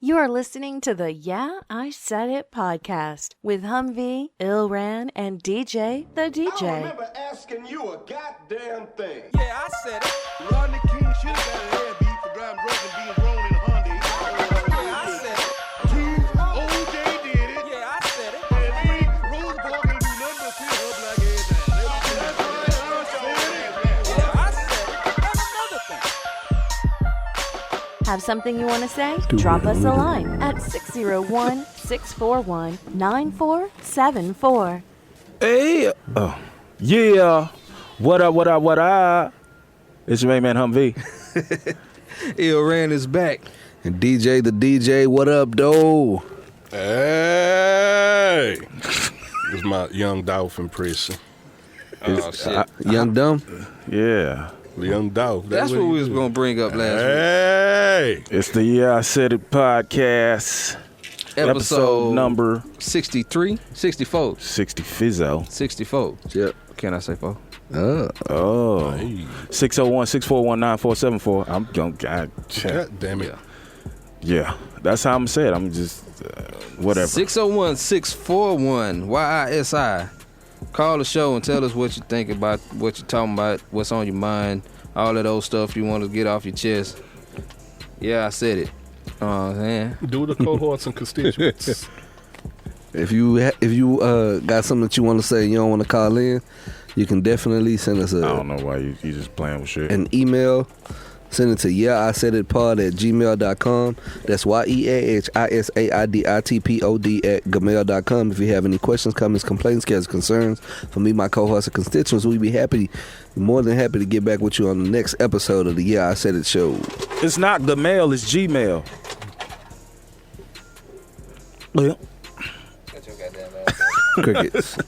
You are listening to the Yeah, I Said It podcast with Humvee, Ilran, and DJ the DJ. I remember asking you a goddamn thing. Yeah, I said it. Rodney King should have got an air beat for driving drugs and being thrown in a Hyundai. Yeah, I said it. Keith, OJ did it. Yeah, I said it. And Rick, Rosa Parks ain't do nothing but sit up like everything. That's why I said it. Yeah, I said it. That's another thing. Have something you want to say? Drop us a line at 601-641-9474. Hey, yeah. What up? It's your main man Humvee. Ilran is back. And DJ the DJ, what up, though? Hey! This is my Young Dolph impression. Oh, shit. Young Dumb? Yeah. Young Dolph. That's what we was going to bring up last Hey! It's the Yeah, I Said It podcast. week. Episode number 63? 64. 60 Fizzo. 64. Yep. Can I say 4? Oh. 601-641-9474. I'm going to God damn it. Yeah. That's how I'm saying. I'm just whatever. 601-641-YISI. Call the show and tell us what you think about what you're talking about, what's on your mind, all of those stuff you want to get off your chest. Yeah, I said it. Man. Do the cohorts and constituents. If you got something that you want to say and you don't want to call in, you can definitely send us I don't know why you just playing with shit. an email. Send it to yeahisaiditpod@gmail.com. That's yeahisaiditpod@gmail.com. If you have any questions, comments, complaints, cares, concerns for me, my co-hosts, and constituents, we'd be more than happy to get back with you on the next episode of the Yeah, I Said It show. It's not Gmail, it's Gmail. Yeah. Crickets.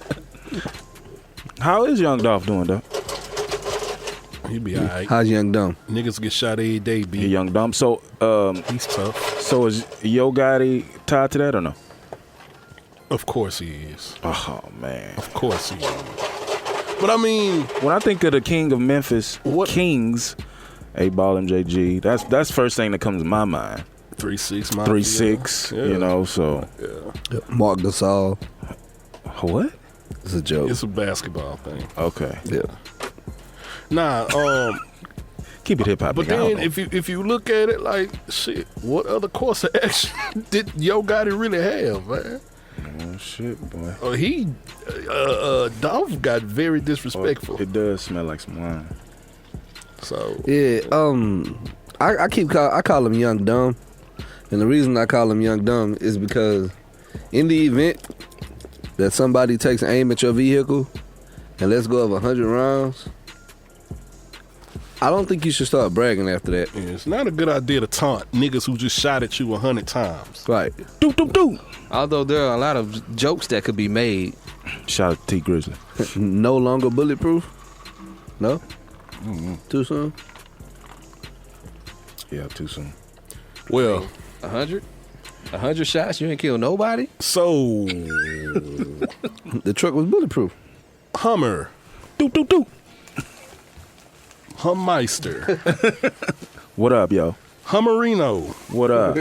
How is Young Dolph doing, though? He be alright. How's Young Dumb? Niggas get shot every day, B. Young Dumb. So, He's tough. so is Yo Gotti tied to that or no? Of course he is. Oh, man. Of course he is. But I mean, When I think of the king of Memphis, What? Kings, A-Ball, MJG, that's first thing that comes to my mind. 3-6 Mafia. 3-6, Yeah. you know, so. Yeah. Mark Gasol. What? It's a joke. It's a basketball thing. Okay. Yeah. Nah, Keep it hip-hop. but nigga, I don't then know. if you look at it like, shit, what other course of action did Yo Gotti really have, man? Oh, shit, boy. Dolph got very disrespectful. It does smell like some wine. So Yeah, I call him Young Dumb, and the reason I call him Young Dumb is because in the event that somebody takes aim at your vehicle and lets go of 100 rounds, I don't think you should start bragging after that. yeah, it's not a good idea to taunt niggas who just shot at you 100 times. Right. Doop. Although there are a lot of jokes that could be made. Shout out to T Grizzly. No longer bulletproof? No? Too soon? Yeah, too soon. Well, 100? 100 shots? You ain't kill nobody? so The truck was bulletproof. Hummer, Doop. Hummeister, What up, yo? Hummerino, What up?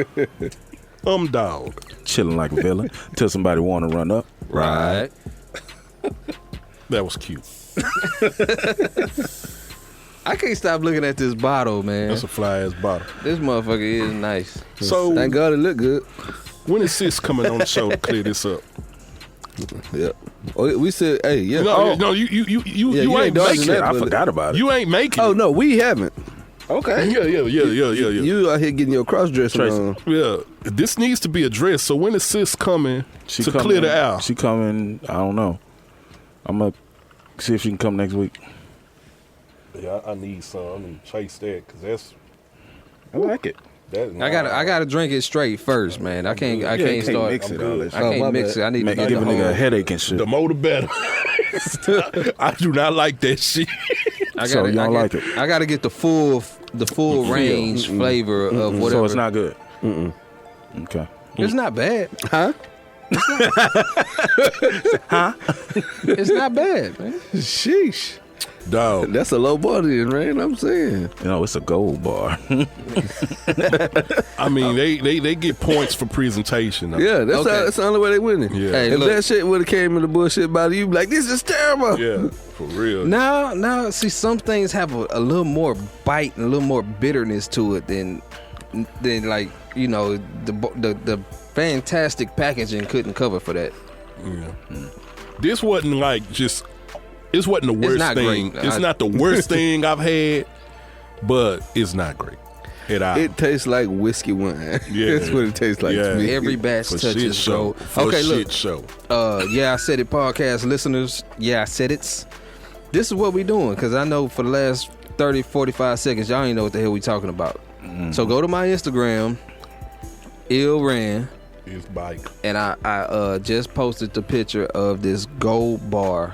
Dog. Chilling like a villain till somebody want to run up. Right. That was cute. I can't stop looking at this bottle, man. That's a fly ass bottle. This motherfucker is nice. So Thank God it looked good. when is Sis coming on the show to clear this up? Yeah. Oh, we said, hey, yeah. No, you you ain't ain't dodging making that, it. I but- forgot about it. You ain't making Oh, it. no, we haven't. Okay. Yeah. You out here getting your cross-dressing Tracy. on. Yeah, this needs to be addressed. So when is Sis coming to clear the air? She coming, I don't know. I'm going to see if she can come next week. Yeah, I need some. I'm gonna chase that because that's I like it. that. I gotta drink it straight first, man. I can't start. mix it. I'm all good. that I shit. can't my mix bad. it. I need to Give get a the nigga a whole. headache and shit. The more the better. I do not like that shit. So you don't like it? I gotta get the full range flavor of whatever. So it's not good? Okay. It's not bad. Huh? It's not bad, man. Sheesh. Dog. That's a low bar then, man. I'm saying. You know, it's a gold bar. I mean, they get points for presentation. Yeah, that's the only way they winning. Yeah. Hey, If look. that shit would have came in the bullshit about it, you be like, this is terrible. Yeah, for real. Now, see, some things have a little more bite and a little more bitterness to it than like, you know, the fantastic packaging couldn't cover for that. Yeah. This wasn't like just. This wasn't the worst not thing. great. It's not the worst thing I've had, but it's not great at all. It tastes like whiskey wine. Yeah. That's what it tastes like to me. Every batch for shit touches show. gold. For Okay, shit look. show. Yeah, I said it, podcast listeners. Yeah, I said it. This is what we doing, because I know for the last 30, 45 seconds, y'all ain't know what the hell we talking about. So go to my Instagram, Ilran, His bike. and I just posted the picture of this gold bar.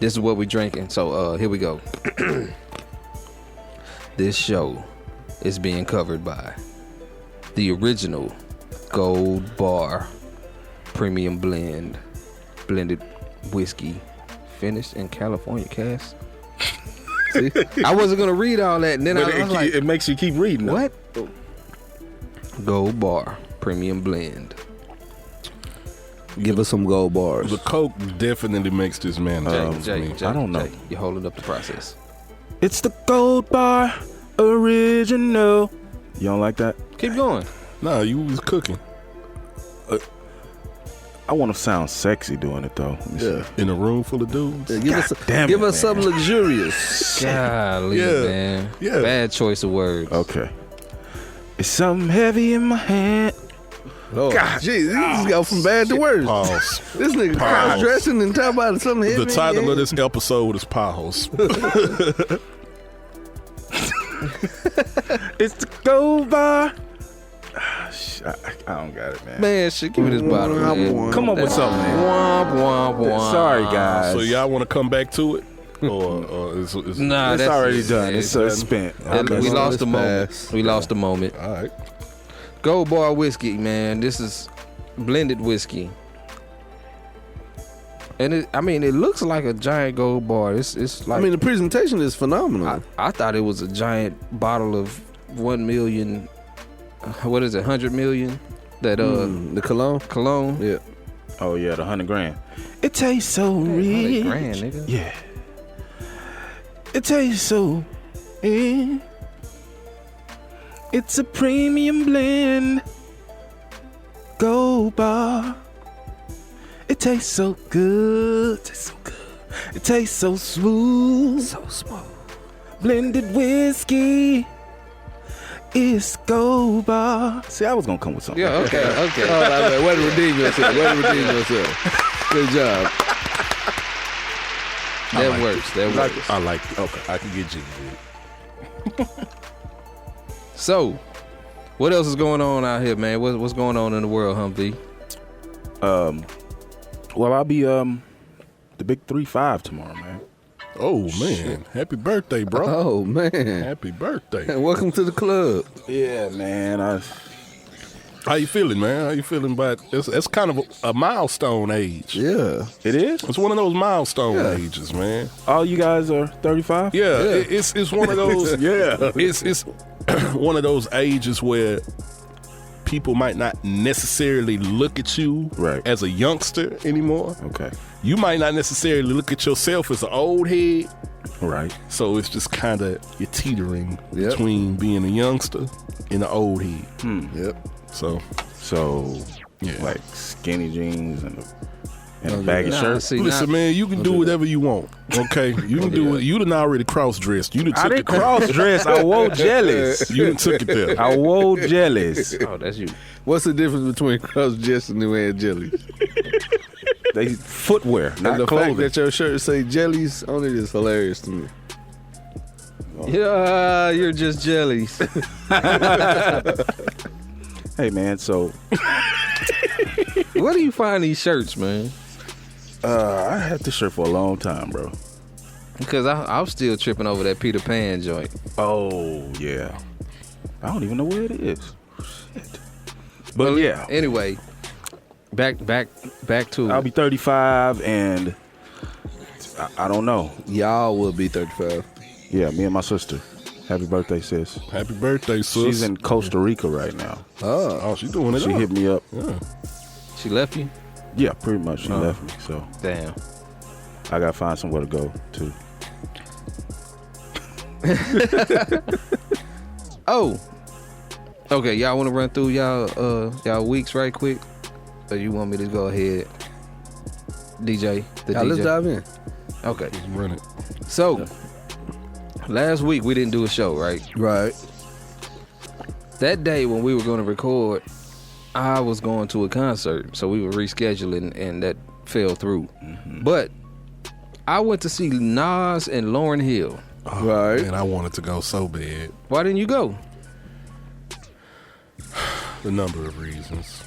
This is what we drinking. So here we go. This show is being covered by the original Gold Bar Premium Blended Whiskey, finished in California cask. See? I wasn't gonna read all that, and then I was like, it makes you keep reading. "What?" Gold Bar Premium Blend. Give us some gold bars. The Coke definitely makes this man drink for me. I don't know. Jay, you're holding up the process. It's the Gold Bar Original. You don't like that? Keep going. No, you was cooking I want to sound sexy doing it though. Let me see. in a room full of dudes. Yeah, damn give it, us man. something luxurious. Golly, Yeah. man. Yeah. Bad choice of words. Okay. It's something heavy in my hand. Oh, jeez, this just go from bad to worse. Pause. This nigga cross dressing and talking about something heavy. The title of this episode is Pause. It's the Gold Bar. I don't got it, man. Man, shit, give me this bottle, man. Come up with something, man. Womp, womp, womp. Sorry, guys. So y'all want to come back to it? Or is Nah, It's that's already done. It's done. spent. We lost the moment. pass. We lost the moment. all right. Gold Bar whiskey, man. This is blended whiskey. And it looks like a giant gold bar. It's like, I mean, the presentation is phenomenal. I thought it was a giant bottle of 1 million. What is it? 100 million? That The cologne. cologne. Yeah. Oh yeah, the $100,000. It tastes so rich. 100 grand, nigga. Yeah. It tastes so. It's a premium blend. Gold Bar. It tastes so good. It tastes so smooth. So smooth. Blended whiskey. It's Gold Bar. See, I was gonna come with something. Yeah, okay. Oh, way to redeem yourself. Good job. That works. That works. I like it. Okay. I can get you with it. So, what else is going on out here, man? What's going on in the world, Humvee? Well, I'll be the big 3-5 tomorrow, man. Oh man. Happy birthday, bro. Oh man. Happy birthday. And welcome to the club. Yeah, man. How you feeling, man? How you feeling about it's kind of a milestone age. Yeah. It is. It's one of those milestone ages, man. All you guys are 35. Yeah, it's one of those. Yeah. It's one of those ages where people might not necessarily look at you Right. as a youngster anymore. Okay. You might not necessarily look at yourself as an old head. Right. So it's just kind of you're teetering Yep. between being a youngster and an old head. Yep. So So, Yeah. like skinny jeans and a baggy Nah, shirt. see, listen, man, you can do whatever you want. Okay, you can do it. You done already cross dressed. You done I took didn't it there. cross dress. I wore jellies. You done took it there. I wore jellies. Oh, that's you. What's the difference between cross dress and new and jellies? They footwear, And not the clothing. fact that your shirt say jellies on it is hilarious to me. Yeah, you're just jellies. Hey, man. So Where do you find these shirts, man? I had this shirt for a long time, bro. Because I'm still tripping over that Peter Pan joint. Oh yeah. I don't even know where it is. Shit. But yeah, Anyway, back to I'll be 35, and I don't know. Y'all will be 35. Yeah, me and my sister. Happy birthday, sis. Happy birthday, sis. She's in Costa Rica right now. Oh, she's doing it. She hit me up. Yeah. She left you? Yeah, pretty much. She left me, so Damn. I gotta find somewhere to go too. Oh. Okay, y'all want to run through y'all weeks right quick? Or you want me to go ahead? DJ, the Now, DJ. let's dive in. Okay. Let's run it. So, last week we didn't do a show, right? Right. That day when we were going to record, I was going to a concert, so we were rescheduling, and that fell through. But I went to see Nas and Lauryn Hill. Right. And I wanted to go so bad. Why didn't you go? A number of reasons.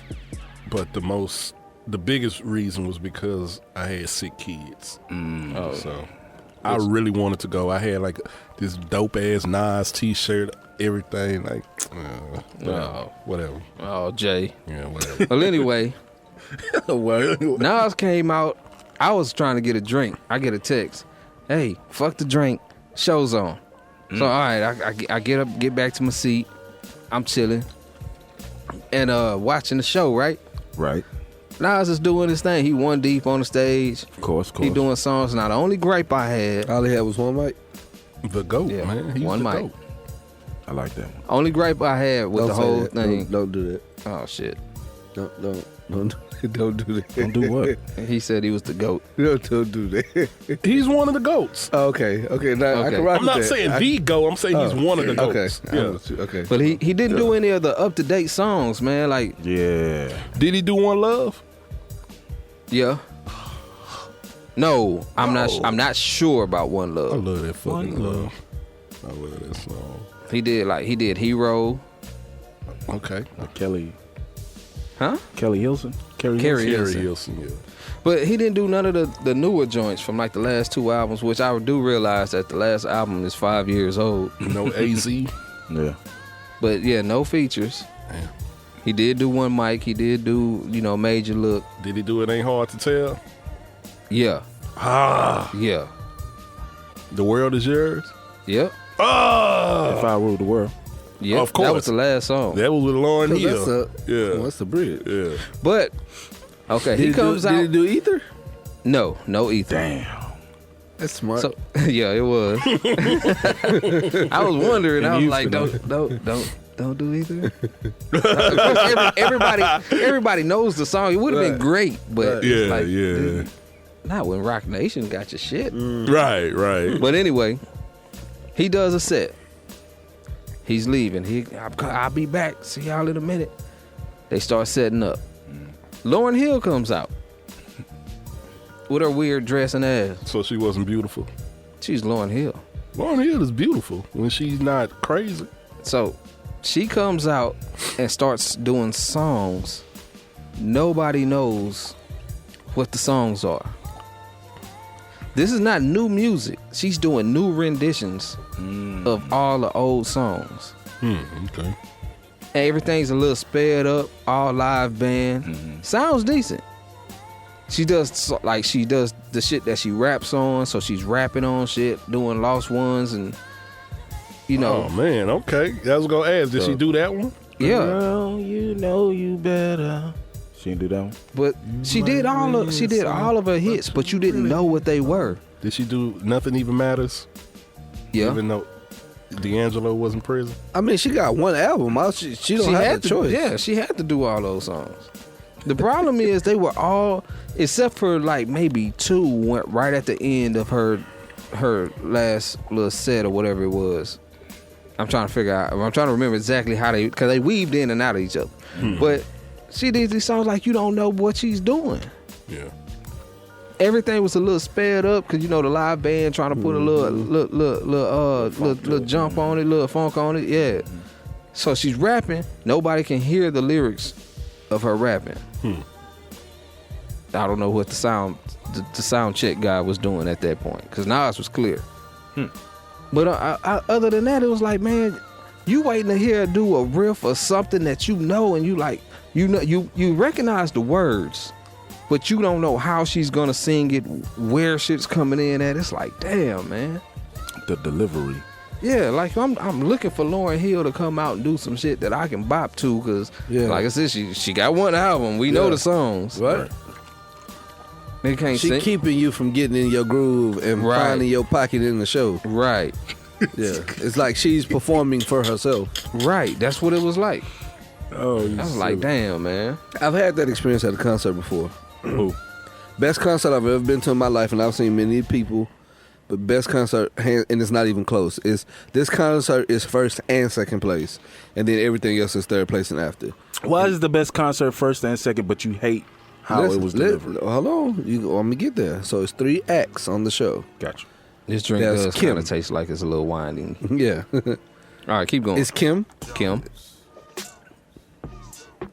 But the biggest reason was because I had sick kids. So I really wanted to go. I had like this dope ass Nas t-shirt, everything. Like, whatever. Oh, Jay. Yeah, whatever. Well, anyway, Well, Nas came out. I was trying to get a drink. I get a text. Hey, fuck the drink. Show's on. So, all right, I get up, get back to my seat. I'm chilling. And watching the show, right? Right. Nas is doing his thing. He one deep on the stage. Of course. He doing songs. Now, the only gripe I had, All he had was one mic. the GOAT, Yeah, man. He's one the mic. GOAT. I like that. only gripe I had with Don't the say whole that. thing. Don't do that. Oh, shit. Don't do that. Don't do what? He said he was the GOAT. Don't do that. He's one of the GOATs. Okay. Now I Okay. can rock I'm with not that. saying the GOAT. I'm saying he's one of the Okay. GOATs. Yeah. Okay. But he didn't do any of the up-to-date songs, man. Like, Yeah. Did he do One Love? yeah. No, I'm not sure about One I Love. love that fucking One love. I love that song. He did Hero. Okay. Kelly Huh? Hilson. Carrie Carrie Hilson. Hilson, yeah. But he didn't do none of the newer joints from like the last two albums, which I do realize that the last album is 5 years old. No AZ. Yeah. But yeah, no features. Damn. He did do one mic. He did do, Major Look. Did he do It Ain't Hard to Tell? Yeah. Yeah. The World Is Yours? Yep. If I ruled the world. Yep. Of course. That was the last song. That was with Lauryn That's Hill. Yeah. What's the bridge? Yeah. But, okay, he comes Did out. he do Ether? No Ether. Damn. That's smart. So yeah, it was. I was wondering. I was like, Houston, don't do either. everybody knows the song. It would have been great, but it's Yeah, like, yeah. dude, not when Rock Nation got your shit. Right, right. But anyway, he does a set. He's leaving. I'll be back. See y'all in a minute. They start setting up. Lauryn Hill comes out with her weird dress and ass. So she wasn't beautiful. She's Lauryn Hill. Lauryn Hill is beautiful when she's not crazy. So she comes out and starts doing songs. Nobody knows what the songs are. This is not new music. She's doing new renditions of all the old songs. Okay. And everything's a little sped up, all live band. Sounds decent. She does the shit that she raps on, so she's rapping on shit, doing Lost Ones and Oh man, okay. I was gonna ask, did she do that one? yeah. Girl, you know you better. She didn't do that one. But she did all of her hits, but you didn't know what they were. Did she do Nothing Even Matters? Yeah. Even though D'Angelo was in prison? I mean, she got one album. She don't have the choice. Yeah, she had to do all those songs. The problem is they were all, except for like maybe two, went right at the end of her last little set or whatever it was. I'm trying to remember exactly how because they weaved in and out of each other. But she did these songs like you don't know what she's doing. Yeah. Everything was a little sped up because the live band trying to put a little jump on it, little funk on it. Yeah. So she's rapping. Nobody can hear the lyrics of her rapping. I don't know what the sound check guy was doing at that point because Nas was clear. But other than that, it was like, man, you waiting to hear her do a riff or something that and you recognize the words. but you don't know how she's gonna sing it, where shit's coming in at. It's like, damn, man. The delivery. Yeah, like I'm looking for Lauryn Hill to come out and do some shit that I can bop to, cause like I said, she got one album. We know the songs. Right. They can't She sing. keeping you from getting in your groove and Right. finding your pocket in the show. Right. Yeah. It's like she's performing for herself. Right. That's what it was like. Oh, I was like, damn, man. I've had that experience at a concert before. Who? Best concert I've ever been to in my life, and I've seen many people. But best concert, and it's not even close. This concert is first and second place, and then everything else is third place and after. Why is the best concert first and second, but you hate how it was delivered? Hold on, let me get there. So it's 3 acts on the show. Gotcha. This drink That's does Kim. kind of taste like it's a little winding. Yeah, All right, keep going. it's Kim. Kim.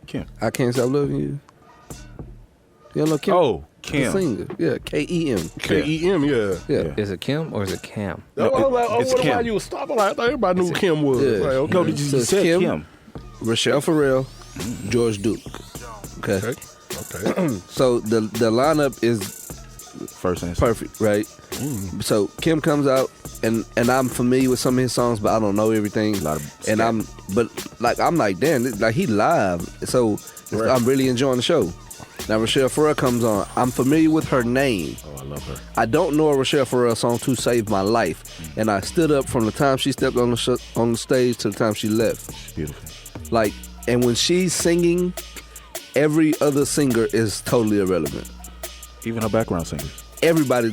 Kim. I Can't Stop Loving You. You don't know Kim? Oh, The Kim. singer. Yeah, K-E-M. K-E-M, yeah. Yeah. Is it Kim or is it Cam? No, it's Why Kim. you was stopping like that? Everybody knew who Kim was. Yeah. Like, okay. No, did you So it's say Kim. Kim? Rochelle Farrell, George Duke. Okay. Okay. So the lineup is First and second. perfect, right? So Kim comes out, and I'm familiar with some of his songs, but I don't know everything. And I'm like, damn, like he live, so I'm really enjoying the show. Now Rochelle Farrell comes on. I'm familiar with her name. Oh, I love her. I don't know a Rochelle Farrell song to save my life, and I stood up from the time she stepped on the stage to the time she left. She's beautiful. Like, and when she's singing, every other singer is totally irrelevant. Even her background singers.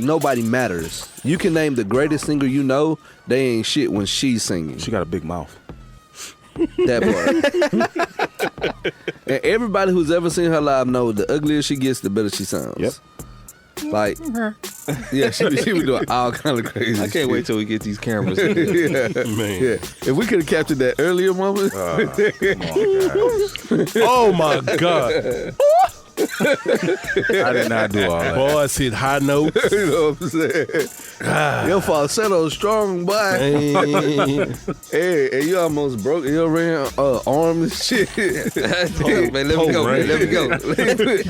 Nobody matters. You can name the greatest singer you know, they ain't shit when she's singing. She got a big mouth. That part. And everybody who's ever seen her live know the uglier she gets, the better she sounds. Yep. Like, yeah, she was doing all kind of crazy. I can't wait till we get these cameras. in here. Yeah, Man. yeah. If we could have captured that earlier moment. Oh, my God. I did not do all that. Boys hit high notes. You know what I'm saying? Your falsetto strong, boy. Man. Hey, and you almost broke your arm and shit. Damn, man, let me go. Ran. Let me go.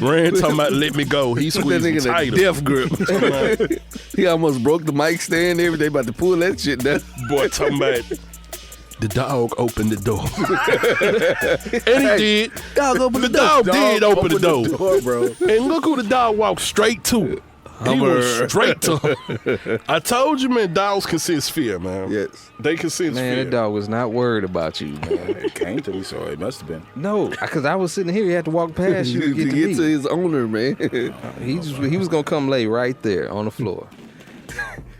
Rand talking about let me go. He Put that squeezed me nigga in a tighter. death grip. He almost broke the mic stand. Everything about to pull that shit down. Boy talking about the dog opened the door. And he did. Dog, open The dog did open the door. bro. And look who the dog walked straight to. He went straight to her. I told you, man, dogs can sense fear, man. Yes. They can sense Man, fear. that dog was not worried about you, man. It came to me, so it must have been. No, because I was sitting here. He had to walk past you to To get to get me. to his owner, man. He was gonna come lay right there on the floor.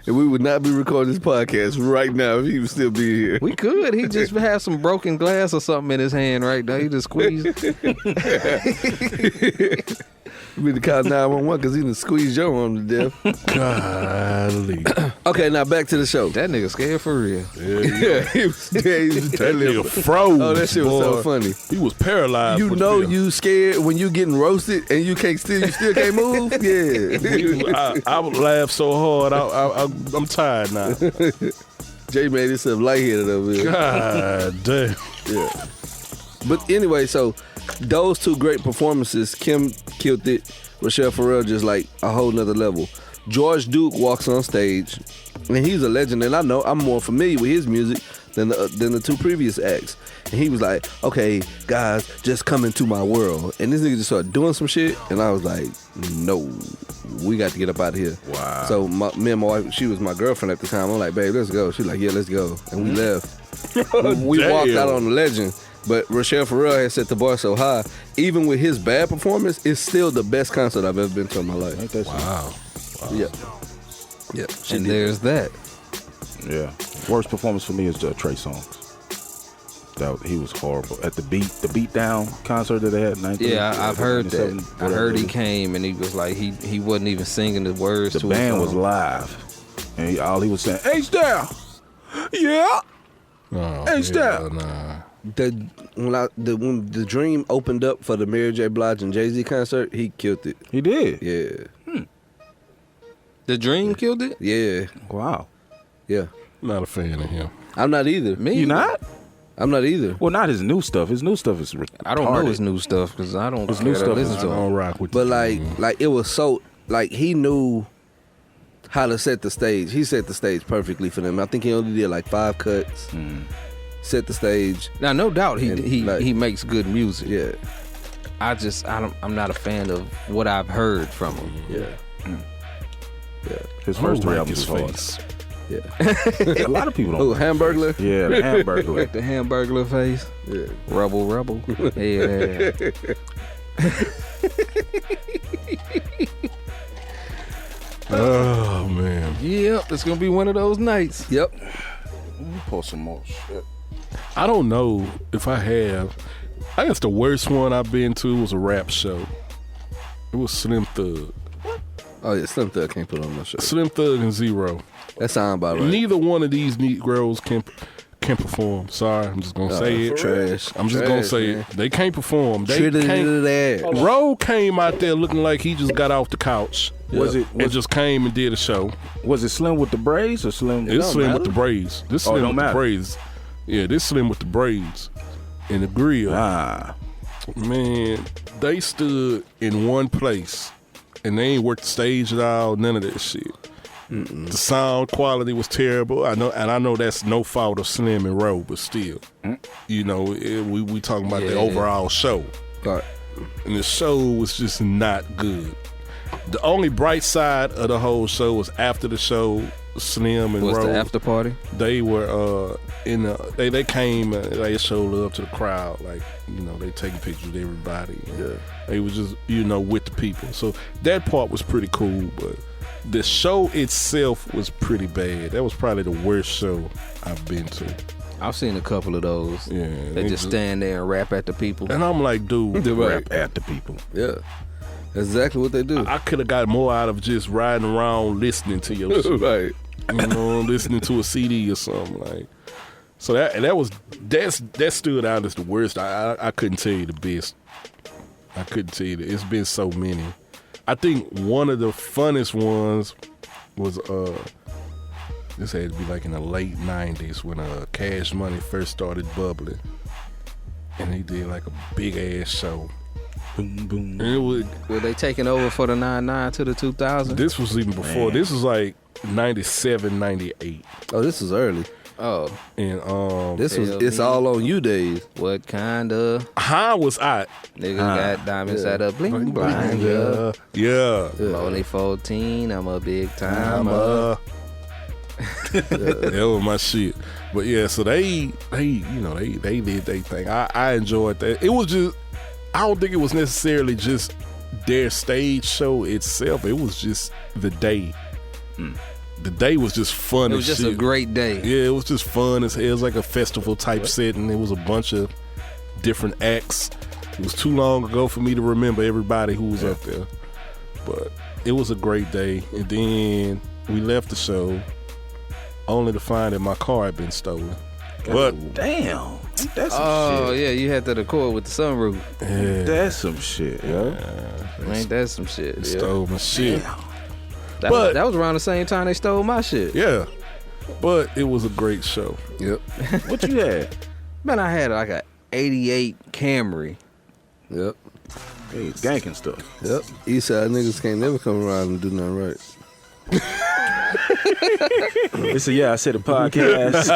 And we would not be recording this podcast right now if he would still be here. We could. He just had some broken glass or something in his hand right now. He just squeezed. We need to call 911 because he done squeezed your arm to death. Golly. Okay, now back to the show. That nigga scared for real. Yeah, he was That totally nigga froze. Oh, that shit was so boy. funny. He was paralyzed. You with know fear. you scared when you getting roasted and you still can't move? Yeah. I would laugh so hard. I'm tired now. Jay made himself lightheaded over here. God damn. Yeah. But anyway, so those two great performances, Kim killed it, Rochelle Farrell just like a whole nother level. George Duke walks on stage, and he's a legend, and I know I'm more familiar with his music than the two previous acts. And he was like, okay, guys, just come into my world. And this nigga just started doing some shit, and I was like, no, we got to get up out of here. Wow. So me and my wife, she was my girlfriend at the time. I'm like, babe, let's go. She's like, yeah, let's go. And we left. We walked out on the legend. But Rochelle Farrell had set the bar so high. Even with his bad performance, it's still the best concert I've ever been to in my life. Ain't that Wow. Yeah. Yeah. And there's that. Yeah. Worst performance for me is Trey Songz. He was horrible. At the beat down concert that they had in 19. Yeah, I've heard that. 97, I heard he came and he was like he wasn't even singing the words The to band his was song. live. And all he was saying, H-Down. Yeah. Oh, H-Down. nah. When the Dream opened up for the Mary J. Blige and Jay-Z concert, he killed it. He did. Yeah. The Dream killed it? Yeah. Wow. Yeah. Not a fan of him. I'm not either. Me? You not? I'm not either. Well, not his new stuff. His new stuff is retarded. I don't know his new stuff because I don't His care new to stuff listen is to I him. don't rock with But you. like it was so like he knew how to set the stage. He set the stage perfectly for them. I think he only did like 5 cuts. Set the stage. Now, no doubt And, like- he makes good music. Yeah. I'm not a fan of what I've heard from him. Yeah. His I don't first 3 like albums his was hard. face. Yeah. A lot of people don't. Oh, like his Hamburglar? face. Yeah, the Hamburglar. Like the Hamburglar face. Yeah. Rebel. Yeah. Oh man. Yep, it's gonna be one of those nights. Yep. Pull some more shit. I don't know if I have. I guess the worst one I've been to was a rap show. It was Slim Thug. Oh yeah, Slim Thug can't put on no show. Slim Thug and Zero. That sound about right. Neither one of these Negroes can perform. Sorry, I'm just gonna say it. Trash. I'm just gonna Trash, say man. it. They can't perform. They Treated can't. that. Ro came out there looking like he just got off the couch. Was it? And just came and did a show. Was it Slim with the braids or Slim? It's Slim matter. with the braids. This Oh, it Slim don't with the matter. braids. Yeah, this Slim with the braids and the grill. Ah, Man, they stood in one place and they ain't worked the stage at all. None of that shit. The sound quality was terrible. I know that's no fault of Slim and Ro, but still, you know, we talking about the Yeah. overall show, Right. and the show was just not good. The only bright side of the whole show was after the show, Slim and What's Ro, the after party? they were they came they showed love to the crowd, like, you know, they taking pictures with everybody. Yeah. They was just, you know, with the people. So that part was pretty cool, but the show itself was pretty bad. That was probably the worst show I've been to. I've seen a couple of those. Yeah, They just stand there and rap at the people. And I'm like, dude, rap at the people. Yeah. That's exactly what they do. I could have got more out of just riding around listening to your shit. Right. You know, listening to a CD or something like. So that stood out as the worst. I couldn't tell you the best. I couldn't tell you that. It's been so many. I think one of the funnest ones was this had to be like in the late 90s when Cash Money first started bubbling, and he did like a big ass show. Boom, boom. And it was, Were they taking over for the 99 to the 2000? this was even before. Man. This was like 97, 98, Oh, this was early. Oh, and This was Tell It's me. all on you days. what kind of how was I? niggas got diamonds at a bling blind? Yeah. Yeah. Only 14, I'm a big I'm timer. that was my shit. But yeah, so they you know, they did their thing. I enjoyed that. It was just, I don't think it was necessarily just their stage show itself. It was just the day. The day was just fun. It was as just a shit. great day. Yeah, it was just fun as hell. It was like a festival type setting. It was a bunch of different acts. It was too long ago for me to remember everybody who was up there. But it was a great day. And then we left the show only to find that my car had been stolen. But Damn, that's some Oh, shit. yeah, you had the Accord with the sunroof. yeah, That's some shit, yo. Ain't that some shit? they Yeah. stole my shit. That was around the same time they stole my shit. Yeah. But it was a great show. Yep. What you had? Man, I had like a 88 Camry. Yep. Hey, ganking stuff. Yep. Eastside niggas can't never come around and do nothing right. It's a Yeah, I Said It podcast.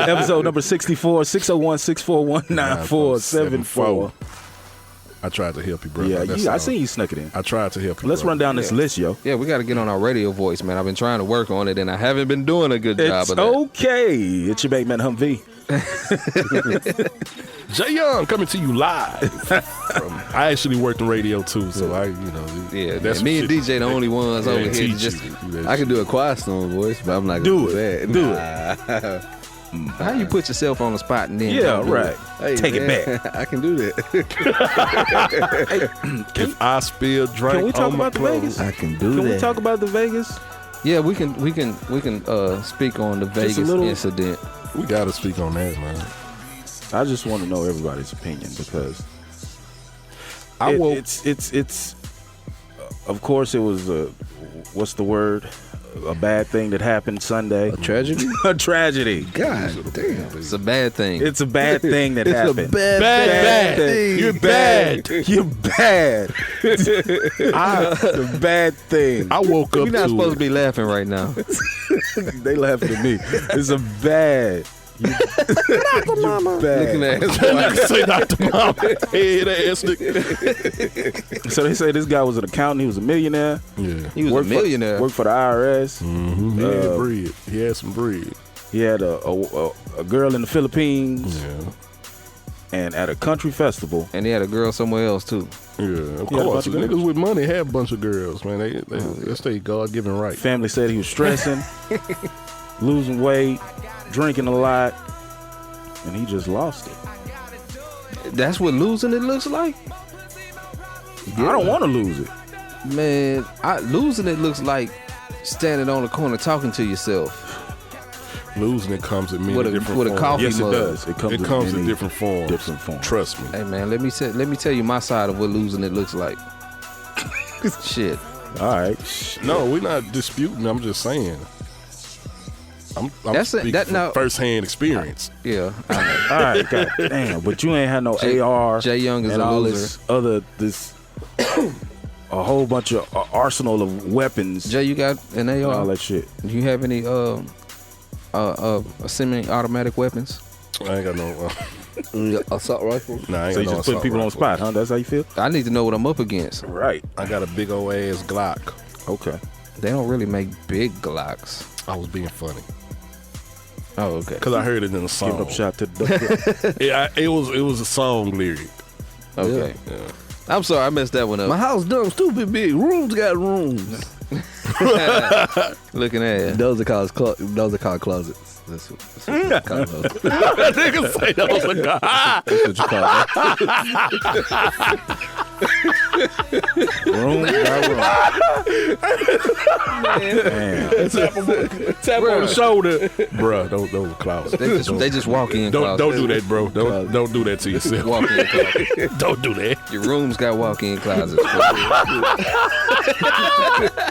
Episode number 64, 601-641-9474. I tried to help you, bro. Yeah, That's I all. seen you snuck it in. I tried to help you. Let's bro. run down this list, yo. Yeah, we got to get on our radio voice, man. I've been trying to work on it, and I haven't been doing a good job It's of that. okay. It's your big man Humvee. Jay Young coming to you live. I actually worked in radio too, so I, you know, Yeah, that's man, me some and shit. DJ the only ones over here. teach Just you. Do that I can shit. do a Quiet Storm voice, but I'm not gonna Do do it. that. Do it. how you put yourself on the spot and then Yeah, don't do right. it? Hey, Take it man, back. I can do that. If I spill drink Can we talk on my about the clothes, Vegas? I can do Can that. we talk about the Vegas? Yeah, we can speak on the Vegas little- incident. we got to speak on that, man. I just want to know everybody's opinion because I woke. it's of course it was what's the word? a bad thing that happened Sunday. A tragedy? A tragedy. God damn. It's a bad thing. It's a bad thing that It's happened. a bad thing. You're bad. You're bad. The bad thing. I woke up You're not to supposed it. to be laughing right now. They laughing at me. It's a bad. Not the mama. Looking at his Nigga say not the mom. Head ass nigga. So they say this guy was an accountant. He was a millionaire. Yeah. He was Worked a millionaire. worked for the IRS. He had bread. He had some bread. He had a girl in the Philippines Yeah. and at a country festival. And he had a girl somewhere else too. Yeah, of He had a course. bunch of girls. Niggas with money have a bunch of girls, man. That's their God-given right. Family said he was stressing, losing weight, drinking a lot, and he just lost it. That's what losing it looks like? I don't want to lose it. Man, losing it looks like standing on the corner talking to yourself. Losing it comes in many With a- different with a forms. coffee Yes, it mug. does. It comes, It comes in many different forms. different forms. Trust me. Hey man, let me tell you my side of what losing it looks like. Shit. All right. No, we're not disputing. I'm just saying. I'm That's it. speaking That- from now- first-hand experience. Yeah. All right. God damn. But you ain't had no AR. Jay Young is and a all loser. this a whole bunch of arsenal of weapons. Jay, you got an and all AR? that shit. Do you have any semi-automatic weapons? I ain't got no. Assault rifle. Nah, I ain't So you got no just put assault people on the rifle. spot, huh? That's how you feel? I need to know what I'm up against. Right. I got a big old ass Glock. Okay. They don't really make big Glocks. I was being funny Oh, okay. because I heard it in a song. Giving up shot to the It was a song lyric. Okay. Yeah. I'm sorry, I messed that one up. My house dumb, stupid big. Rooms got rooms. Looking at Those are called closets. That's what you call those. Niggas say that was a guy. That's what you call them. room. Damn. Tap on the shoulder, bruh. Those are closets. they just walk in. Don't closets. do that, bro. Don't do that to yourself. Walk in closets. Don't do that. Your room's got walk-in closets.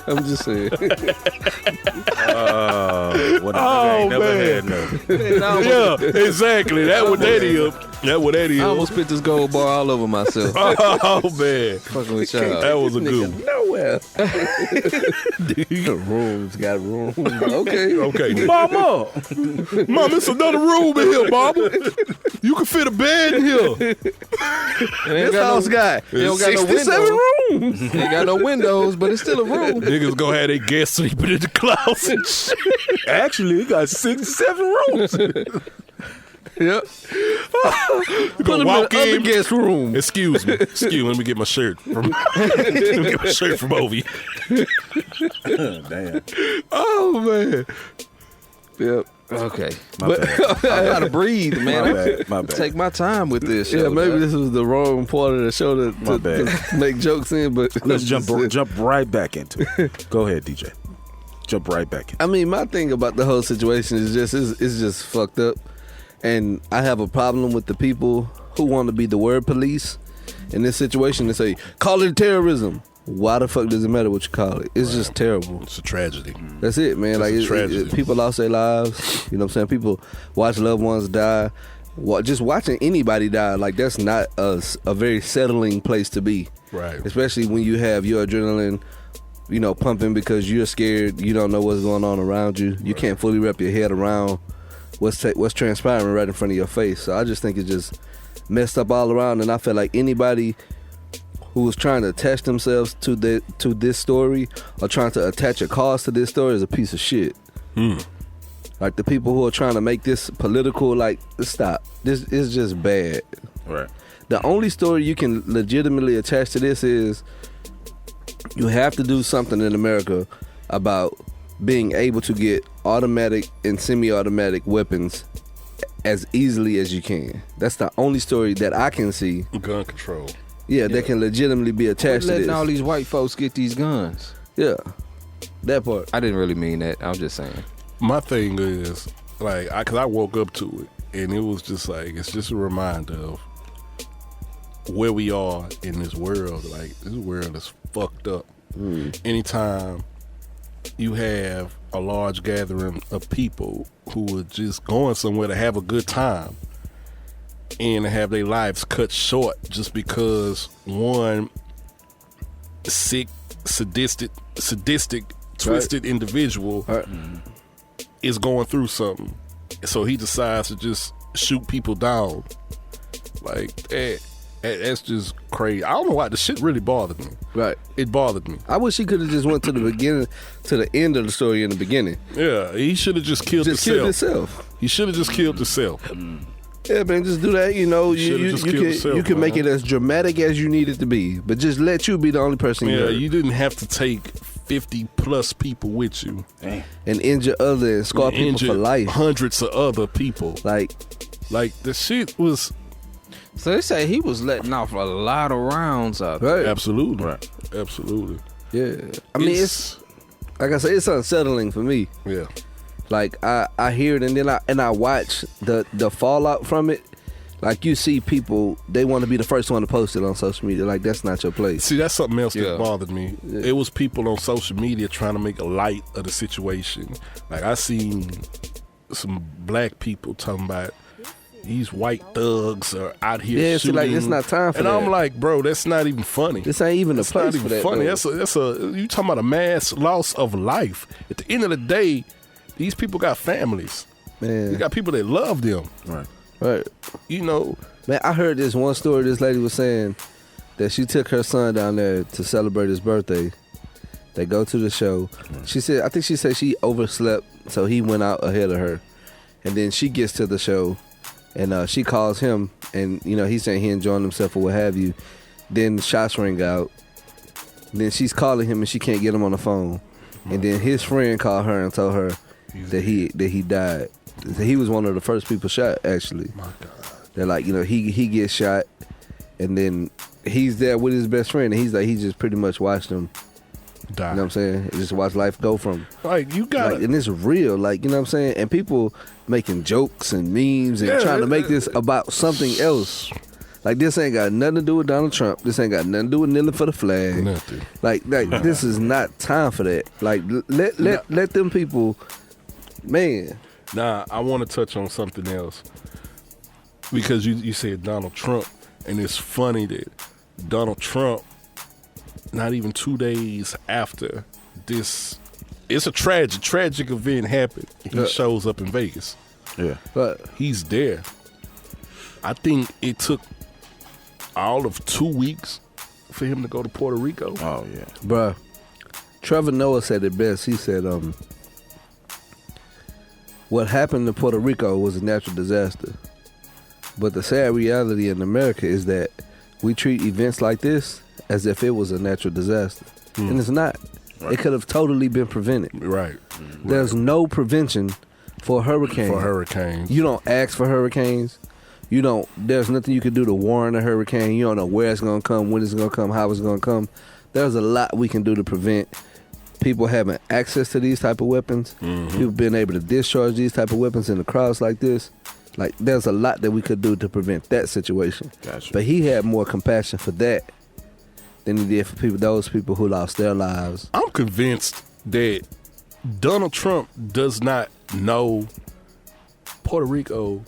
I'm just saying. What I ain't never man. had none. Yeah, exactly. That what that is. That what that I is. almost spit this gold bar all over myself. Oh man, Fucking with y'all. that was a good one. Nowhere. Rooms got rooms. Okay. Okay, Mama. Mom, it's another room in here, Mama. You can fit a bed in here. This house got They don't got no 67 windows. rooms. Ain't got no windows, but it's still a room. Niggas gonna have their guests sleeping in the closet. Actually, we got 67 rooms. Yep. You gonna walk other in. guest room. Excuse me. Let me get my shirt from. Let me get my shirt from over here. Damn. Oh man. Yep. Okay. My But bad. I gotta breathe, man. My bad. My bad. Take my time with this. Yeah, show, maybe man. this was the wrong part of the show My bad. to make jokes in, but Let's jump right back into it. Go ahead, DJ. Jump right back in. I mean, my thing about the whole situation is it's just fucked up, and I have a problem with the people who want to be the word police in this situation and say call it terrorism. Why the fuck does it matter what you call it? It's just terrible. It's a tragedy. That's it, man. It's Like a tragedy. people lost their lives. You know what I'm saying? People watch loved ones die. Just watching anybody die, like that's not a very settling place to be. Right. Especially when you have your adrenaline, pumping because you're scared. You don't know what's going on around you. You can't fully wrap your head around what's transpiring right in front of your face. So I just think it's just messed up all around. And I feel like anybody who was trying to attach themselves to this story or trying to attach a cause to this story is a piece of shit. Like the people who are trying to make this political, like, stop. This is just bad. Right. The only story you can legitimately attach to this is you have to do something in America about being able to get automatic and semi-automatic weapons as easily as you can. That's the only story that I can see. Gun control. Yeah, that can legitimately be attached to letting this. all these white folks get these guns. Yeah, that part. I didn't really mean that. I'm just saying. My thing is, like, because I woke up to it, and it was just like, it's just a reminder of where we are in this world. Like, this world is fucked up. Anytime you have a large gathering of people who are just going somewhere to have a good time and have their lives cut short just because one sick, sadistic, twisted individual is going through something. So he decides to just shoot people down. Like, that's just crazy. I don't know why. The shit really bothered me. Right. It bothered me. I wish he could have just went to the beginning, to the end of the story in the beginning. Yeah, he should have just killed himself. He should have just killed himself. Yeah, man, just do that. You know, you Should've just killed himself, you can make man. it as dramatic as you need it to be, but just let you be the only person. Yeah, hurt. you didn't have to take 50 plus people with you and injure other and scar people injure for life. hundreds of other people. Like the shit was So they say he was letting off a lot of rounds out there. right. absolutely, absolutely. Yeah, I mean, it's like I say, it's unsettling for me. yeah. Like I hear it and then I watch the fallout from it. Like you see people, they want to be the first one to post it on social media. Like that's not your place. See, that's something else Yeah. that bothered me. It was people on social media trying to make a light of the situation. Like I seen some black people talking about these white thugs are out here Yeah, see, shooting. like, it's not time for and that. I'm like, bro, that's not even funny. This ain't even a That's not place even for that. funny. though. That's a you talking about a mass loss of life. At the end of the day, these people got families. Man. They got people that love them. Right. You know, Man, I heard this one story. This lady was saying that she took her son down there to celebrate his birthday. They go to the show. I think she said she overslept, so he went out ahead of her. And then she gets to the show, and she calls him, and he's saying he enjoying himself or what have you. Then the shots ring out. Then she's calling him, and she can't get him on the phone. And then his friend called her and told her that he died. He was one of the first people shot, actually. my God. They're like, he gets shot, and then he's there with his best friend, and he's like, he just pretty much watched him. Die. You know what I'm saying? Just watch life go from. Like you got Like, and it's real, like, you know what I'm saying? And people making jokes and memes and Yeah, trying to make this about something else. Like, this ain't got nothing to do with Donald Trump. This ain't got nothing to do with kneeling for the flag. nothing. Like this is not time for that. Like, let them people, man. Nah, I want to touch on something else because you said Donald Trump, and it's funny that Donald Trump, not even 2 days after this, it's a tragic event happened. He shows up in Vegas. Yeah. But He's there. I think it took all of 2 weeks for him to go to Puerto Rico. Oh yeah. bruh, Trevor Noah said it best. He said, what happened to Puerto Rico was a natural disaster. But the sad reality in America is that we treat events like this as if it was a natural disaster. And it's not. It could have totally been prevented. Right. There's no prevention for a hurricane. For hurricanes. You don't ask for hurricanes. There's nothing you can do to warn a hurricane. You don't know where it's going to come, when it's going to come, how it's going to come. There's a lot we can do to prevent people having access to these type of weapons. People being able to discharge these type of weapons in the crowds like this. Like, there's a lot that we could do to prevent that situation. Gotcha. But he had more compassion for that than he did for those people who lost their lives. I'm convinced that Donald Trump does not know Puerto Rico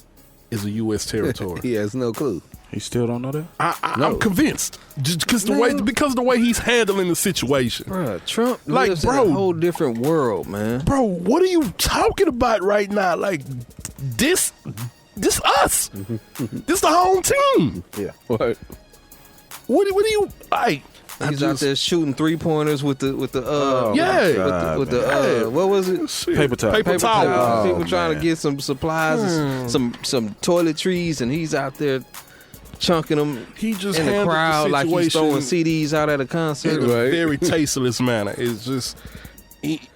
is a U.S. territory. He has no clue. He still don't know that? I'm convinced, just because of the way he's handling the situation. Bruh, Trump Like, lives bro. in a whole different world, man. Bro, what are you talking about right now? Like this us. This the home team. Yeah. What? What do you like? He's out there shooting 3-pointers with the Yeah. with the what was it? Shit. Paper towel. Paper towel. towel. People trying to get some supplies, and some toiletries, and he's out there chunking them He just in the handled crowd like he's throwing situation CDs out at a concert. in a very tasteless manner. It's just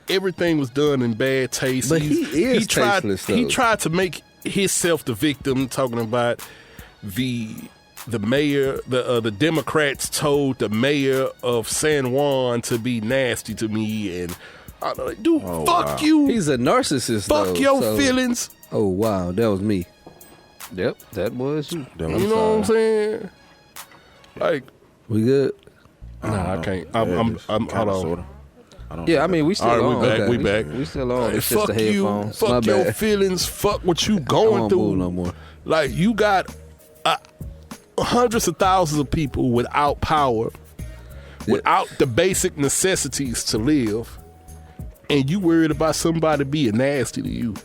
everything was done in bad taste. But he is tasteless, though. He tried to make himself the victim, talking about the mayor. The Democrats told the mayor of San Juan to be nasty to me, and I'm like, dude, fuck you. He's a narcissist, Fuck though, your so- feelings. Oh, wow. That was me. Yep, that was you. You know what I'm saying? Like, We good? nah, I can't. I'm hold on. Yeah, I mean, we still All right, on. we back. Okay. We back. We still on. It's just Fuck the you. headphones. Fuck My your bad. feelings. Fuck what you I going won't through. move no more. Like, you got hundreds of thousands of people without power, without the basic necessities to live, and you worried about somebody being nasty to you.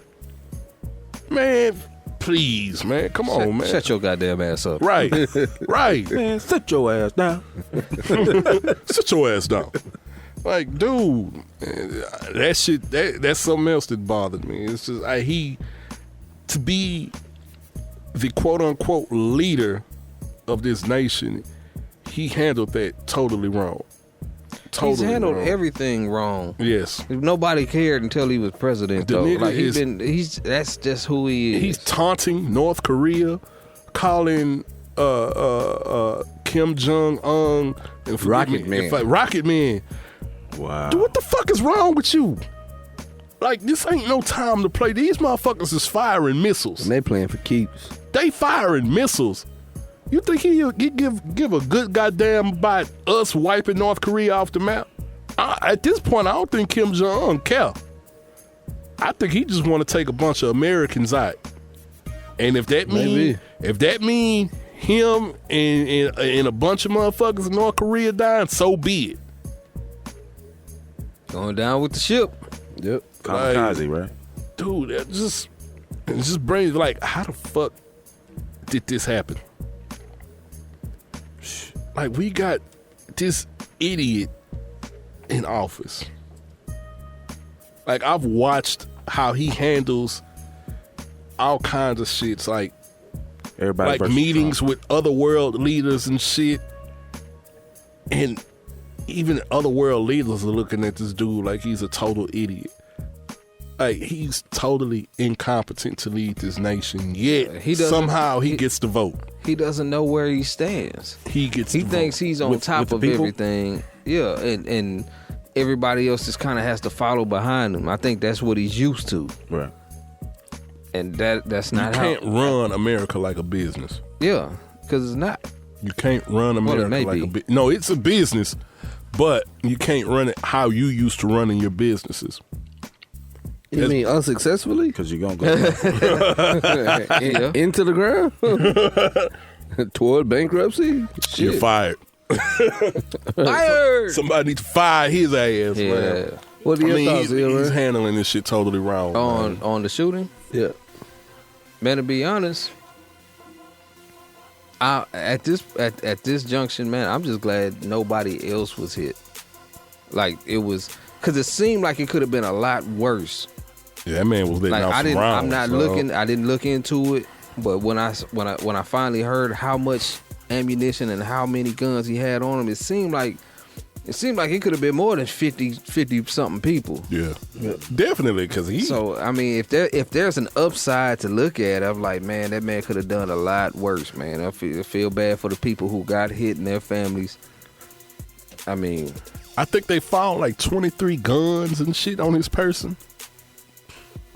Man, please, man. Come on, man. Shut your goddamn ass up. Right. Right. Man, sit your ass down. Sit your ass down. Like, dude, that shit, that's something else that bothered me. It's just, to be the quote-unquote leader of this nation, he handled that totally wrong. Totally He's handled wrong. everything wrong. Yes. Nobody cared until he was president, The though. nigga Like that's just who he is. He's taunting North Korea, calling Kim Jong-un and Rocket Man. Rocket Man. Wow. Dude, what the fuck is wrong with you? Like, this ain't no time to play. These motherfuckers is firing missiles. And they playing for keeps. They firing missiles. You think he give a good goddamn about us wiping North Korea off the map? At this point, I don't think Kim Jong-un care. I think he just want to take a bunch of Americans out. And if that mean him and a bunch of motherfuckers in North Korea dying, so be it. Going down with the ship. Yep. Kamikaze, right? Dude, it just brings, like, how the fuck did this happen? Like, we got this idiot in office. Like, I've watched how he handles all kinds of shits, like Everybody versus meetings Trump. with other world leaders and shit. And even other world leaders are looking at this dude like he's a total idiot. Like, he's totally incompetent to lead this nation, yet He doesn't- somehow he gets the vote. He doesn't know where he stands. He gets He the thinks vote. he's on With top the of people? everything. Yeah, and everybody else just kind of has to follow behind him. I think that's what he's used to, Right. and that's You not can't how. run America like a business. Yeah, because it's not. You can't run Well, America it may like a be. no, it's a business, but you can't run it how you used to running your businesses. You mean unsuccessfully? Because you're going to go. Yeah. Into the ground? Toward bankruptcy? You're Shit. fired. Fired. Somebody need to fire his ass, Yeah. man. What are I your mean, thoughts, he's man? handling this shit totally wrong. man. On the shooting, Yeah. man. To be honest, at this junction, man, I'm just glad nobody else was hit. Like, it was, because it seemed like it could have been a lot worse. Yeah, that man was letting Like, out some rounds. I'm not so. looking. I didn't look into it, but when I finally heard how much ammunition and how many guns he had on him, it seemed like it could have been more than 50 something people. Yeah, definitely, because he. So I mean, if there's an upside to look at, I'm like, man, that man could have done a lot worse, man. I feel bad for the people who got hit and their families. I mean, I think they found like 23 guns and shit on his person.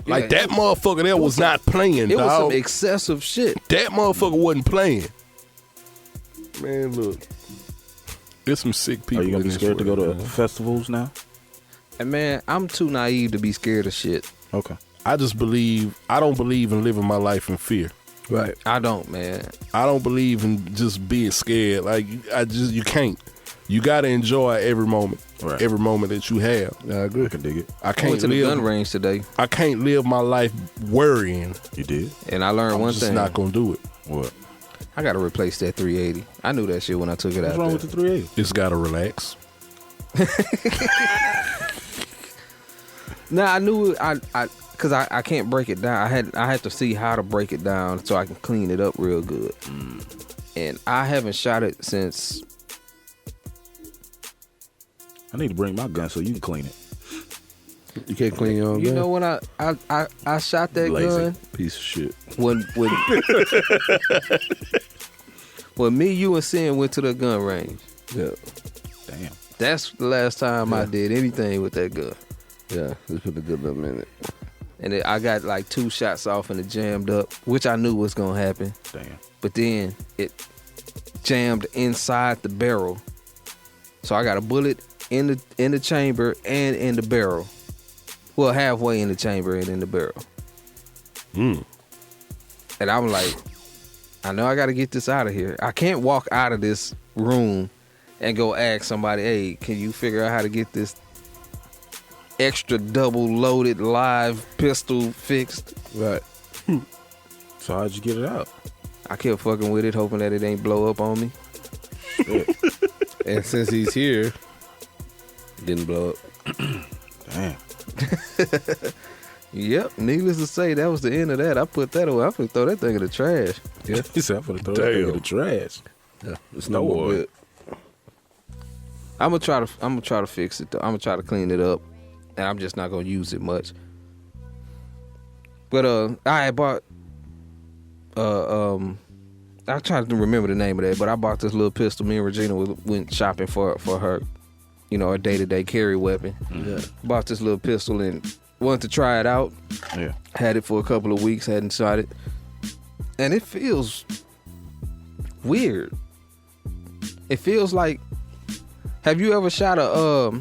Like, yeah, that motherfucker there was not playing, it was dog. some excessive shit. That motherfucker wasn't playing. Man, look. There's some sick people. Are you going to in be this scared to go world, to man. festivals now? And man, I'm too naive to be scared of shit. Okay. I don't believe in living my life in fear. Right. I don't, man. I don't believe in just being scared. Like, you can't. You got to enjoy every moment. Right. Every moment that you have. I agree. I can dig it. I I went can't to the gun live. range today, I can't live my life worrying. You did? and I learned I'm one just thing. not gonna do it. What? I got to replace that 380. I knew that shit when I took it What's out wrong there. with the 380? It's gotta relax. Nah, I knew it. Cause I can't break it down. I had to see how to break it down so I can clean it up real good. And I haven't shot it since. I need to bring my gun so you can clean it. You can't clean your own You gun? know when I shot that Lazy. gun Piece of shit. when when me, you, and Sin went to the gun range. Yeah. Damn. That's the last time I did anything with that gun. Yeah. It's been a good little minute. And I got like 2 shots off and it jammed up, which I knew was gonna happen. Damn. But then it jammed inside the barrel. So I got a bullet in the chamber and in the barrel. Well, halfway in the chamber and in the barrel. And I'm like, I know I got to get this out of here. I can't walk out of this room and go ask somebody, hey, can you figure out how to get this extra double loaded live pistol fixed? Right. So how'd you get it out? I kept fucking with it, hoping that it ain't blow up on me. And since he's here, it didn't blow up. Damn. Yep, needless to say, that was the end of that. I put that away. I put throw that thing in the trash. Yeah. He said, I'm gonna throw that in the trash. Yeah, it's no more good. I'm gonna try to fix it though. I'm gonna try to clean it up, and I'm just not gonna use it much. But I had bought I tried to remember the name of that, but I bought this little pistol. Me and Regina went shopping for her, a day-to-day carry weapon. Yeah. Bought this little pistol and wanted to try it out. Yeah. Had it for a couple of weeks, hadn't shot it, and it feels weird. It feels like, have you ever shot like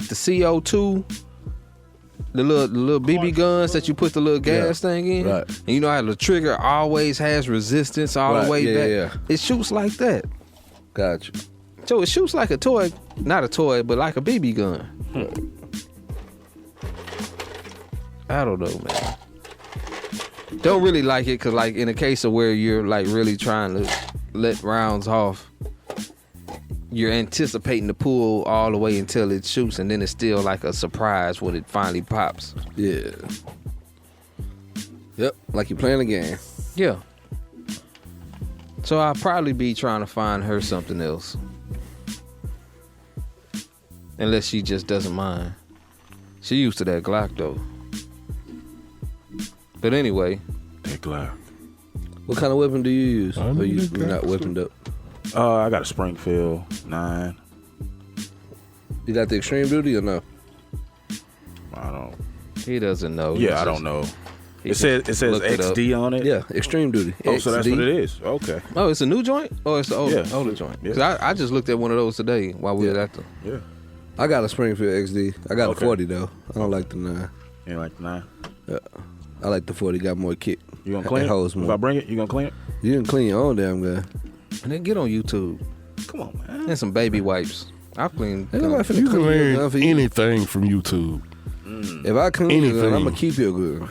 the CO2, the little BB guns that you put the little gas thing in? Right. And you know how the trigger always has resistance all the way back? Yeah. It shoots like that. Gotcha. So it shoots like a toy, not a toy, but like a BB gun. I don't know, man. Don't really like it, because like in a case of where you're like really trying to let rounds off, you're anticipating the pull all the way until it shoots, and then it's still like a surprise when it finally pops. Yeah. Yep, like you're playing a game. Yeah. So I'll probably be trying to find her something else. Unless she just doesn't mind. She used to that Glock though. But anyway. That Glock. What kind of weapon do you use? Or you're not weaponed up? I got a Springfield 9. You got the extreme duty or no? I don't. He doesn't know. Yeah, I don't know. It says XD on it. Yeah, extreme duty. Oh, so that's XD. what it is. Okay. Oh, it's a new joint? Or it's the older joint? Yeah. 'Cause I just looked at one of those today while we were at the... Yeah. I got a Springfield XD. I got Okay. a 40 though. I don't like the 9. You like the 9? Yeah. I like the 40. Got more kick. You gonna clean It it? holds If more. I bring it, you gonna clean it? You didn't clean your own damn gun. And then get on YouTube. Come on, man. And some baby wipes. I've cleaned... Ain't nobody finna You can clean your gun learn for you. anything from YouTube. If I clean your gun, Anything. I'm gonna keep your gun.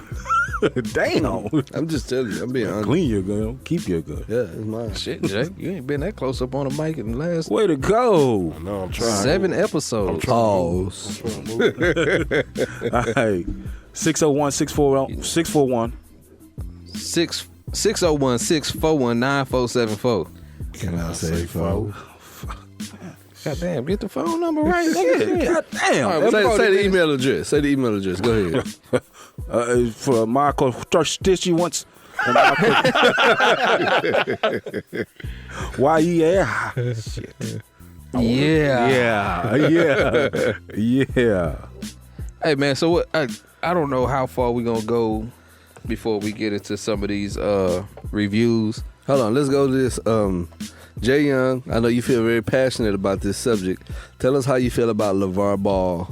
Damn. I'm just telling you. I'm being honest. Clean your gun. Keep your gun. Yeah, it's mine. Shit, Jake, you ain't been that close up on the mic in the last Way to go. No, I'm trying. 7 episodes. Pause. Hey, 601-641. 601-641-9474. Can I say folks? God damn, get the phone number right, nigga. God damn. Say the email address. Say the email address. Go ahead. For Michael Stitchy once. Why, yeah. Shit. Yeah. Hey, man, so what? I don't know how far we gonna go before we get into some of these reviews. Hold on. Let's go to this. Jay Young, I know you feel very passionate about this subject. Tell us how you feel about Lavar Ball.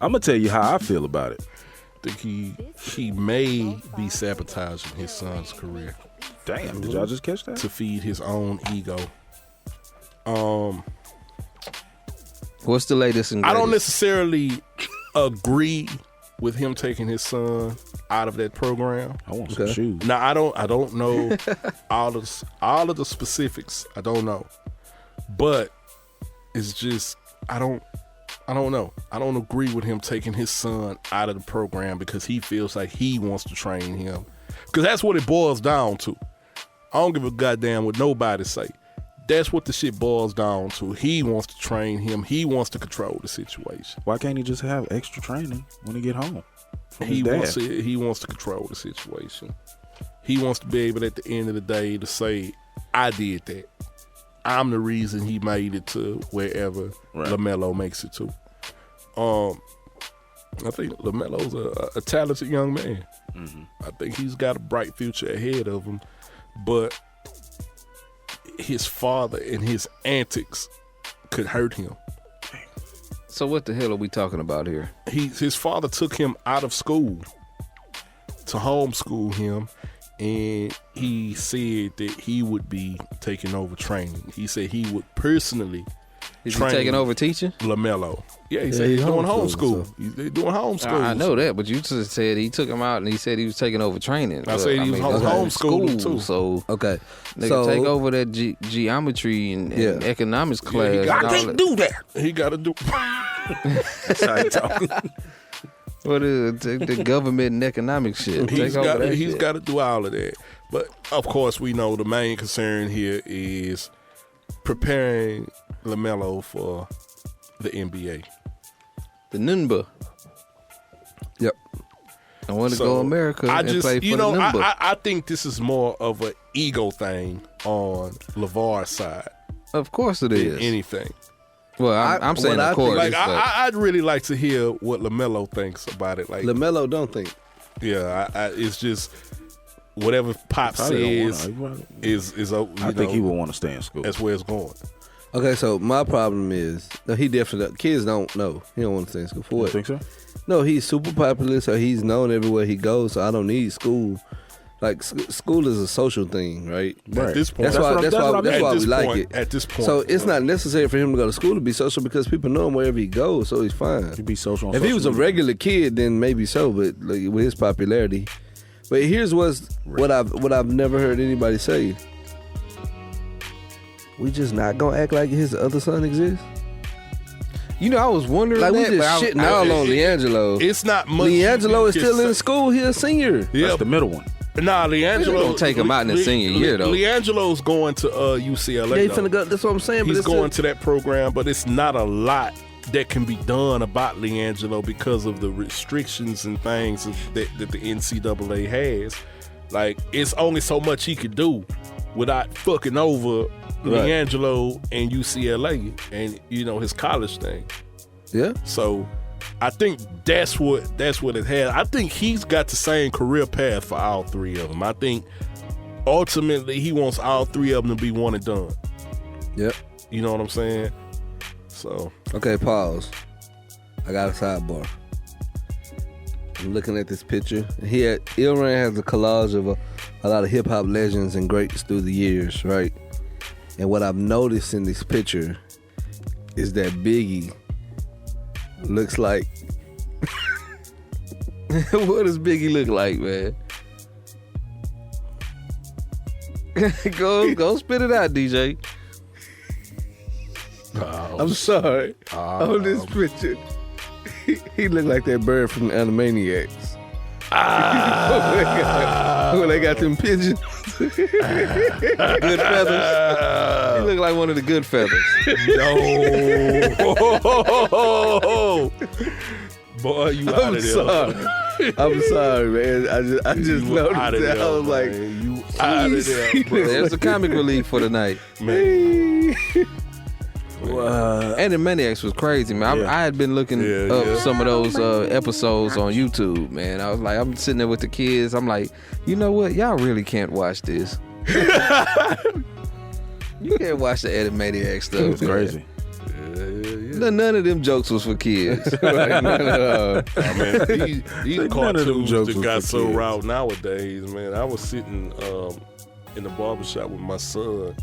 I'm going to tell you how I feel about it. I think he may be sabotaging his son's career Damn, did y'all just catch that? to feed his own ego. What's the latest and I greatest? don't necessarily agree with him taking his son out of that program. I want some shoes. Now I don't know all of the specifics. I don't know, but it's just I don't know. I don't agree with him taking his son out of the program because he feels like he wants to train him. Because that's what it boils down to. I don't give a goddamn what nobody say. That's what the shit boils down to. He wants to train him. He wants to control the situation. Why can't he just have extra training when he get home? from his He dad? wants to control the situation. He wants to be able at the end of the day to say, I did that. I'm the reason he made it to wherever LaMelo makes it to. I think LaMelo's a talented young man. Mm-hmm. I think he's got a bright future ahead of him, but his father and his antics could hurt him. So what the hell are we talking about here? His father took him out of school to homeschool him, and he said that he would be taking over training. He said he would personally Is he train taking over teaching? LaMelo. Yeah, he Yeah, said he's he doing homeschooled, homeschool. They're doing homeschool. I know that, but you just said he took him out and he said he was taking over training. I said he was that's homeschooling school, too. So Okay. they So can take over that geometry and economics class. he and got- all I that. do that. He got to do. That's how he talking. What is the government and economics shit? He's Take over got that he's shit. got to do all of that. But of course, we know the main concern here is preparing LaMelo for the NBA. the Nunba. Yep. I want to So, go America I and just, play for you know, the Nunba. I think this is more of an ego thing on LaVar's side Of course it than is. anything. Well, I'm saying what I of course. Like, but I'd really like to hear what LaMelo thinks about it. Like, LaMelo don't think. yeah, it's just whatever Pop says is I think he would want to stay in school. that's where it's going. Okay, so my problem is, no, he definitely, kids don't know. He don't want to stay in school. For You what? think so? No, he's super popular, so he's known everywhere he goes, so I don't need school. Like, school is a social thing, right? At this point, That's why At we this like point- it. At this point, So it's not necessary for him to go to school to be social because people know him wherever he goes, so he's fine. He'd be social on If he was a social media. regular kid, then maybe so, but like, with his popularity. But here's what I've never heard anybody say. We just not gonna act like his other son exists. you know, I was wondering Like we that, but just shitting all on LiAngelo. It's not much. LiAngelo is you still can in say. school. He a senior. Yeah, That's the middle one. nah, LiAngelo They gonna take him out in his senior year, though. LiAngelo's going to UCLA. Yeah, he though. finna go. That's what I'm saying. He's but going to that program, but it's not a lot that can be done about LiAngelo because of the restrictions and things that the NCAA has. Like, it's only so much he could do without fucking over LiAngelo and UCLA and, you know, his college thing. Yeah. So I think that's what it had. I think he's got the same career path for all three of them. I think ultimately he wants all three of them to be one and done. Yep. You know what I'm saying? So Okay, pause. I got a sidebar. I'm looking at this picture. Ilran has a collage of a lot of hip hop legends and greats through the years, right? And what I've noticed in this picture is that Biggie looks like. what does Biggie look like, man? go spit it out, DJ. I'm sorry. On this picture, he looked like that bird from the Animaniacs. When they got them pigeons. Good feathers. He look like one of the good feathers. no, boy, you out I'm of there. sorry. I'm sorry, man. I just You noticed outta that. there, I was like, man. You out of there, bro. There's a comic relief for the night. Man. Animaniacs was crazy, man. Yeah. I had been looking Yeah, up yeah. some of those episodes on YouTube, man. I was like, I'm sitting there with the kids. I'm like, you know what? Y'all really can't watch this. You can't watch the Animaniacs stuff. It's man. crazy. None of them jokes was for kids. right, no. I mean, these None of them cartoons jokes that was got for so kids. raw nowadays, man. I was sitting in the barbershop with my son,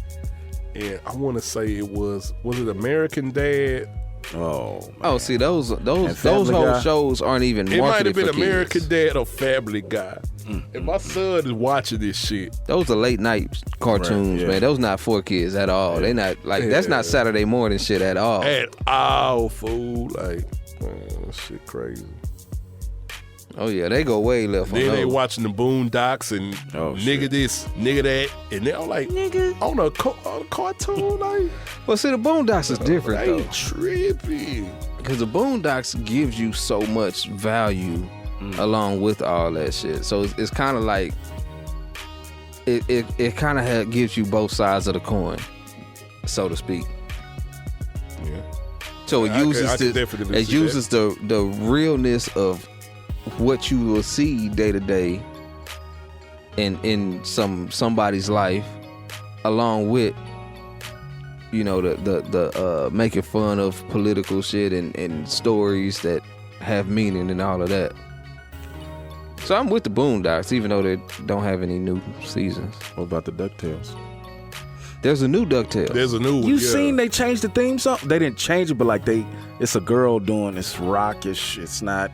and I want to say it was it American Dad? Oh, man. Oh, see, those Family whole Guy? shows aren't even It might marketed have been for American kids. Dad or Family Guy. And my son is watching this shit. Those are late night cartoons, Right, yeah. man. Those not for kids at all. They not like that's not Saturday morning shit at all. At all, fool. Like, man, that shit crazy. Oh yeah, they go way left. Then on they those. watching the Boondocks and Oh, nigga shit. this, nigga that, and they're all like, nigga, on a cartoon, like, Well, see, the Boondocks is different they though, trippy. because the Boondocks gives you so much value along with all that shit. So it's kind of like it kind of gives you both sides of the coin, so to speak. Yeah. So it I uses could definitely it see uses the realness of what you will see day to day in somebody's life, along with you know, the making fun of political shit and stories that have meaning and all of that. So I'm with the Boondocks, even though they don't have any new seasons. What about the DuckTales? There's a new DuckTales. There's a new one. You yeah. seen they changed the theme song? They didn't change it, but like it's a girl doing this rockish. It's not.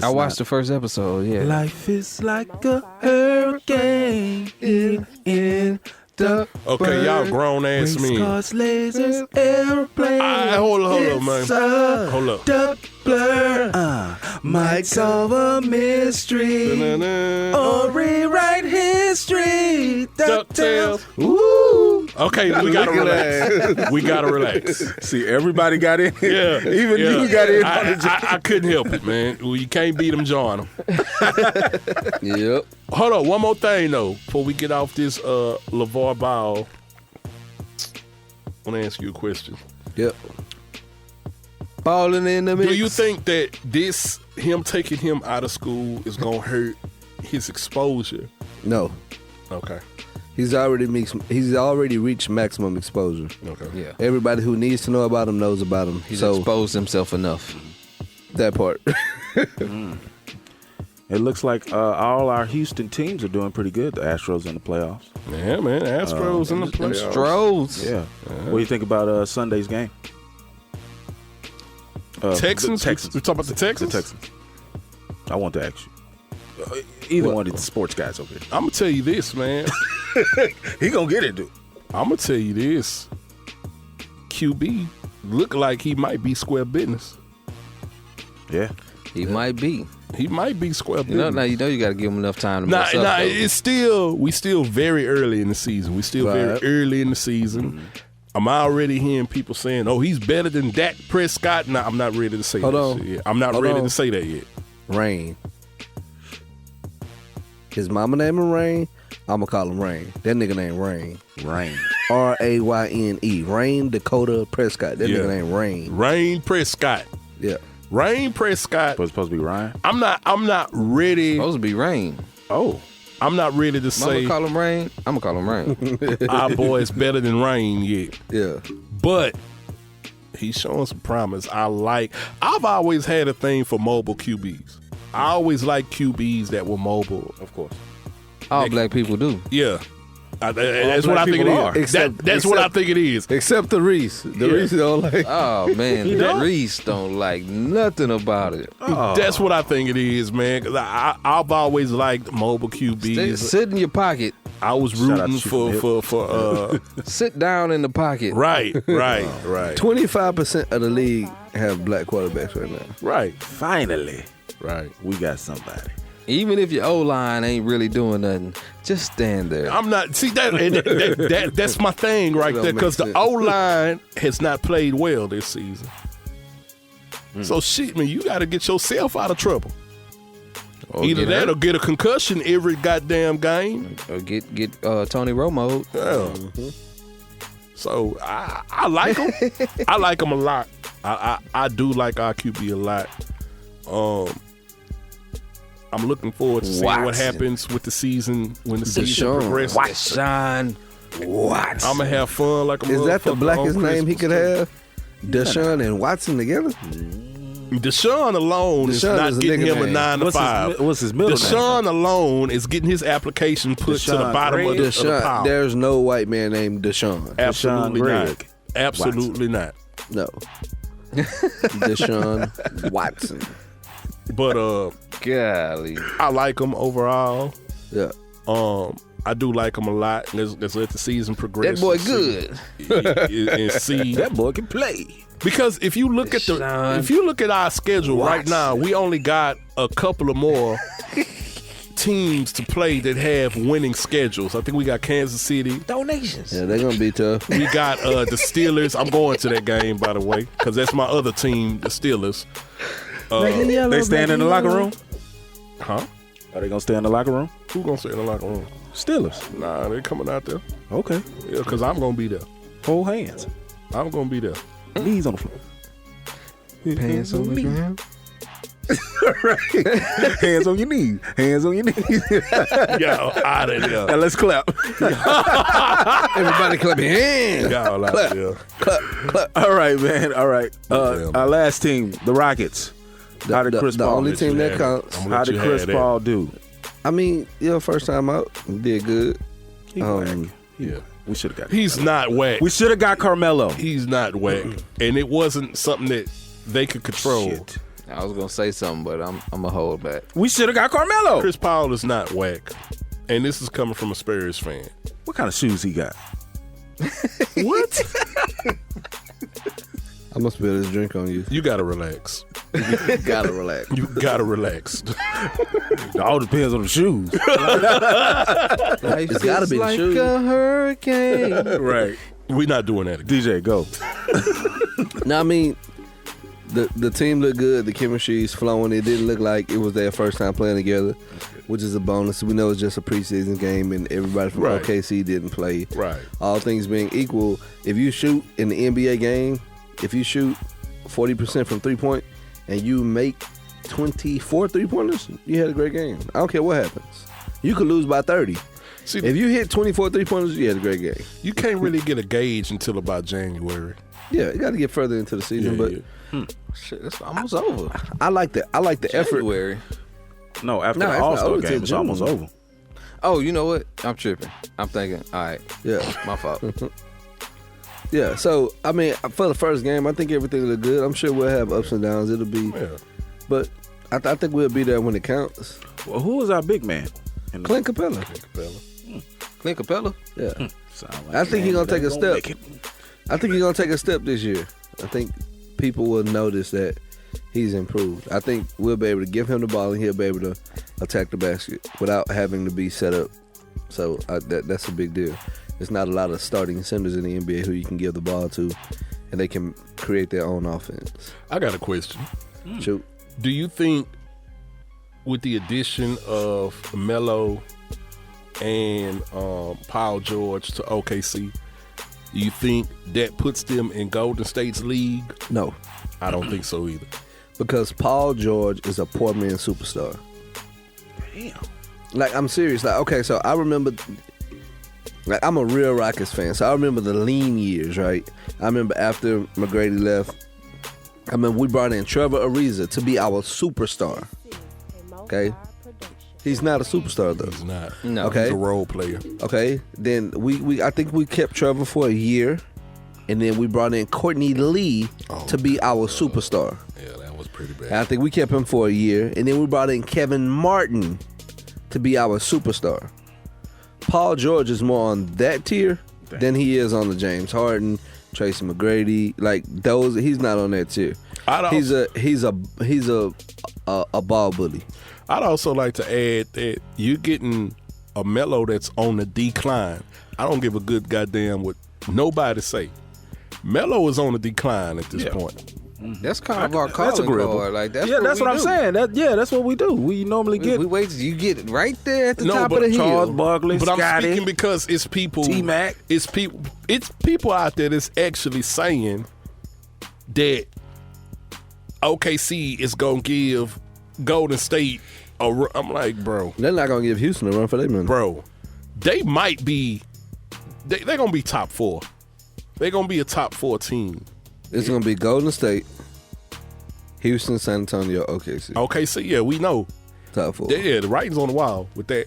I watched the first episode. Yeah. Life is like a hurricane in the Okay, y'all grown ass men. cars, lasers, airplanes. Hold up, man. Hold up. Duck blur. Might solve a mystery Da-na-na. or rewrite history. DuckTales. Ooh. Okay, we gotta relax. We gotta relax. See, everybody got in. Yeah, Even yeah. you got in on the I couldn't help it, man. Well, you can't beat them, join them. Yep. Hold on, one more thing though, before we get off this Lavar Ball. I want to ask you a question. Yep. Balling in the mix. Do you think that him taking him out of school is gonna hurt his exposure? No. Okay. He's already reached maximum exposure. Okay. Yeah. Everybody who needs to know about him knows about him. He's so exposed himself enough. that part. It looks like all our Houston teams are doing pretty good. The Astros in the playoffs. Yeah, man. Astros in the playoffs. Strohs. Yeah. What do you think about Sunday's game? Texans? The Texans. We talking about the Texans? The Texans. I want to ask you. Either one of the sports guys over here. I'm gonna tell you this, man. He gonna get it, dude. I'm gonna tell you this. QB look like he might be square business. Yeah. He might be. He might be square You know, business. now you know you got to give him enough time to Nah, mess up. though. we still very early in the season. We still very Right. early in the season. I'm already hearing people saying, "Oh, he's better than Dak Prescott." Nah, I'm not ready to say Hold that on. shit yet. I'm not Hold ready on. to say that yet. Rain. His mama name him Rain. I'ma call him Rain. That nigga name Rain. Rain. Rayne. Rain Dakota Prescott. That Yeah. nigga name Rain. Rain Prescott. Yeah. Rain Prescott. But it's supposed to be Ryan. I'm not ready. Supposed to be Rain. Oh. I'm not ready to Mama say call him Rain. I'm gonna call him Rain. our boy is better than Rain yet. Yeah. But he's showing some promise. I've always had a thing for mobile QBs. I always liked QBs that were mobile. Of course. All black people do. Yeah. That's what I black think it people is. are. That's what I think it is. Except the Reese. The Reese don't like. Oh man, You don't? Reese don't like nothing about it. That's what I think it is, man. 'Cause I've always liked mobile QBs. Sit in your pocket. I was Shout out rooting to for Sit down in the pocket. right. 25% of the league have black quarterbacks right now. Right. Finally, Right. we got somebody. Even if your O-line ain't really doing nothing, just stand there. I'm not. See that's my thing right That there, don't because make the sense. O line has not played well this season. So shit, man, you got to get yourself out of trouble. Or Either get that hurt. or get a concussion every goddamn game. Or get Tony Romo. Yeah. So I like him. I like him a lot. I do like our QB a lot. I'm looking forward to seeing what Watson. happens with the season when the season Deshaun progresses. Deshaun Watson. I'm gonna have fun like a Is that the motherfucker blackest on name he Christmas could Day. have? Deshaun and Watson together? Deshaun alone is Deshaun not is a getting nigga him a name. 9 to 5. What's his middle Deshaun name? alone is getting his application put to the Deshaun bottom of Greg? the Deshaun. pile. There's no white man named Deshaun. Absolutely Deshaun not. Greg Absolutely not. No. Deshaun Watson. But Golly. I like him overall. Yeah. I do like him a lot. Let's let the season progress. That boy and see- good. and see. That boy can play. Because if you look at our schedule right now, we only got a couple of more teams to play that have winning schedules. I think we got Kansas City. Donations. Yeah, they're going to be tough. We got the Steelers. I'm going to that game, by the way, because that's my other team, the Steelers. They staying in the locker room? Huh? Are they gonna stay in the locker room? Who gonna stay in the locker room? Steelers. Nah, they coming out there. Okay. Yeah, because I'm gonna be there. Hold hands. I'm gonna be there. Knees on the floor. Pants on the ground. Hands on your knees. Hands on your knees. Yo, out of there. Now let's clap. Everybody clap your hands. Y'all out of there. Clap. All right, man. All right. Yeah. Our last team, the Rockets. How did Chris The Paul? only team that counts. I'm gonna How let did you Chris have that. Paul do? I mean, first time out, he did good. He whack. Yeah. We should have got. He's not whack. We should have got Carmelo. He's not whack. And it wasn't something that they could control. Shit. I was gonna say something, but I'm gonna hold back. We should have got Carmelo. Chris Paul is not whack. And this is coming from a Spurs fan. What kind of shoes he got? What? I must spill this drink on you. You gotta relax. Gotta relax. You gotta relax. It all depends on the shoes. It's gotta be the shoes. a hurricane. Right. We're not doing that again. DJ, go. No, I mean, the team looked good. The chemistry's flowing. It didn't look like it was their first time playing together, which is a bonus. We know it's just a preseason game, and everybody from Right. OKC didn't play. Right. All things being equal, if you shoot in the NBA game, if you shoot 40% from 3-point and you make 24 3-pointers, you had a great game. I don't care what happens. You could lose by 30. See, If you hit 24 3-pointers, you had a great game. you can't really get a gauge until about January. Yeah, you got to get further into the season, but Shit, it's almost over. I like the effort. February. No, after No, the it's not All-Star over game, till it's June. almost over. Oh, you know what? I'm tripping. I'm thinking. All right, Yeah. my fault. Yeah, so I mean, for the first game, I think everything looked good. I'm sure we'll have ups and downs. It'll be, Yeah. but I think we'll be there when it counts. Well, who was our big man? Clint Capella. Clint Capella. Yeah, Sound like I think he's man gonna take a that step. make it. I think he's gonna take a step this year. I think people will notice that he's improved. I think we'll be able to give him the ball and he'll be able to attack the basket without having to be set up. So that's a big deal. There's not a lot of starting centers in the NBA who you can give the ball to, and they can create their own offense. I got a question. Shoot. Do you think with the addition of Melo and Paul George to OKC, do you think that puts them in Golden State's league? No, I don't think so either. because Paul George is a poor man's superstar. Damn. Like, I'm serious. Like, okay, so I remember, like, I'm a real Rockets fan, so I remember the lean years, right? I remember after McGrady left, I mean, we brought in Trevor Ariza to be our superstar. Okay? He's not a superstar, though. He's not. No. Okay. He's a role player. Okay? Then I think we kept Trevor for a year, and then we brought in Courtney Lee to be our superstar. Yeah, that was pretty bad. And I think we kept him for a year, and then we brought in Kevin Martin to be our superstar. Paul George is more on that tier than he is on the James Harden, Tracy McGrady, like those. He's not on that tier. He's a ball bully. I'd also like to add that you're getting a Melo that's on the decline. I don't give a good goddamn what nobody say. Melo is on the decline at this point. That's kind of our That's calling agreeable. card. Like that's That's what I'm we do. saying. That's what we do. We normally get We wait till you get it right there at the No, top but of the Charles hill. Barkley, But I'm Scotty. speaking because it's people. T-Mac. It's people out there that's actually saying that OKC is gonna give Golden State a. I'm like, bro, They're not gonna give Houston a run for their money. bro, they might be. They're gonna be top 4. They're gonna be a top 4 team. It's gonna be Golden State, Houston, San Antonio, OKC. OKC, yeah, we know. Top 4. Yeah, the writing's on the wall with that.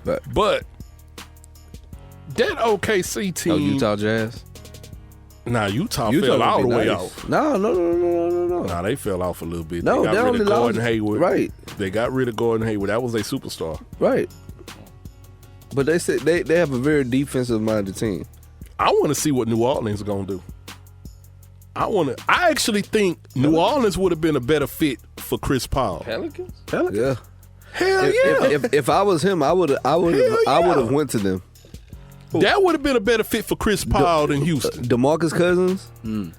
Right. But that OKC team. Oh, Utah Jazz. Nah, Utah Utah fell would all be the way nice. off. No. Nah, they fell off a little bit. No, they they got rid only of Gordon lost- Hayward. right. They got rid of Gordon Hayward. That was their superstar. Right. But they said they have a very defensive minded team. I want to see what New Orleans is gonna do. I actually think New Orleans would have been a better fit for Chris Paul. Pelicans. Yeah. Hell yeah. If I was him, I would have went to them. That would have been a better fit for Chris Paul than Houston. DeMarcus Cousins, And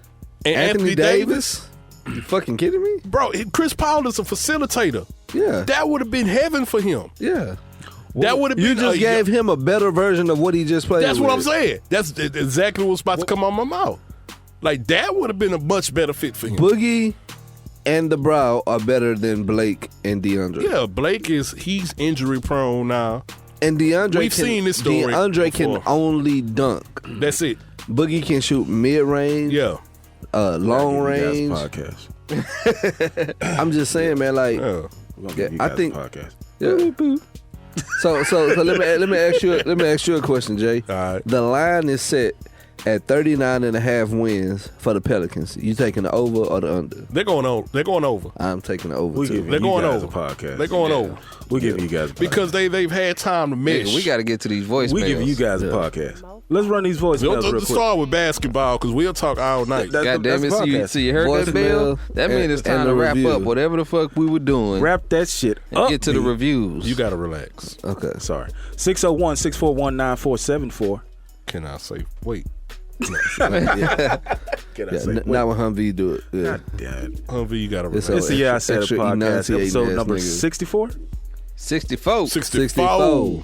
Anthony Davis. You fucking kidding me? Bro, Chris Paul is a facilitator. Yeah. That would have been heaven for him. Yeah. That would have been. You just gave him a better version of what he just played. That's what I'm with. saying. That's exactly what's about to come out my mouth. Like, that would have been a much better fit for him. Boogie and the Brow are better than Blake and DeAndre. Yeah, Blake he's injury prone now. And DeAndre We've seen this story DeAndre before. can only dunk. That's it. Boogie can shoot mid range. Yeah. Long range. Podcast. I'm just saying, man. Like, Yeah. We're gonna give you I guys think- a podcast. yeah. So let me ask you a question, Jay. All right. The line is set at 39.5 wins for the Pelicans. You taking the over or the under? They're going over. They're going over. I'm taking the over We too. giving They're you going guys over. a podcast. They're going over. We're giving you guys a podcast. Because they've had time to Nigga, mesh. we got to get to these voicemails. we giving you guys a podcast. Let's run these voicemails real Don't quick. start with basketball because we'll talk all night. That- God damn it! that's So you, podcast. so you heard that bell? Voicemail That means it's and time the to wrap review. up whatever the fuck we were doing Wrap that shit and up. get to the B. reviews. You got to relax. Okay. Sorry. 601-641-9474. Can I say, wait? Can I say? Not when Humvee do it. Yeah. God damn it. Humvee, you got to It's relax. It's a Yeah I Said It extra podcast, enunciating episode ass number niggas. 64. 64. 64.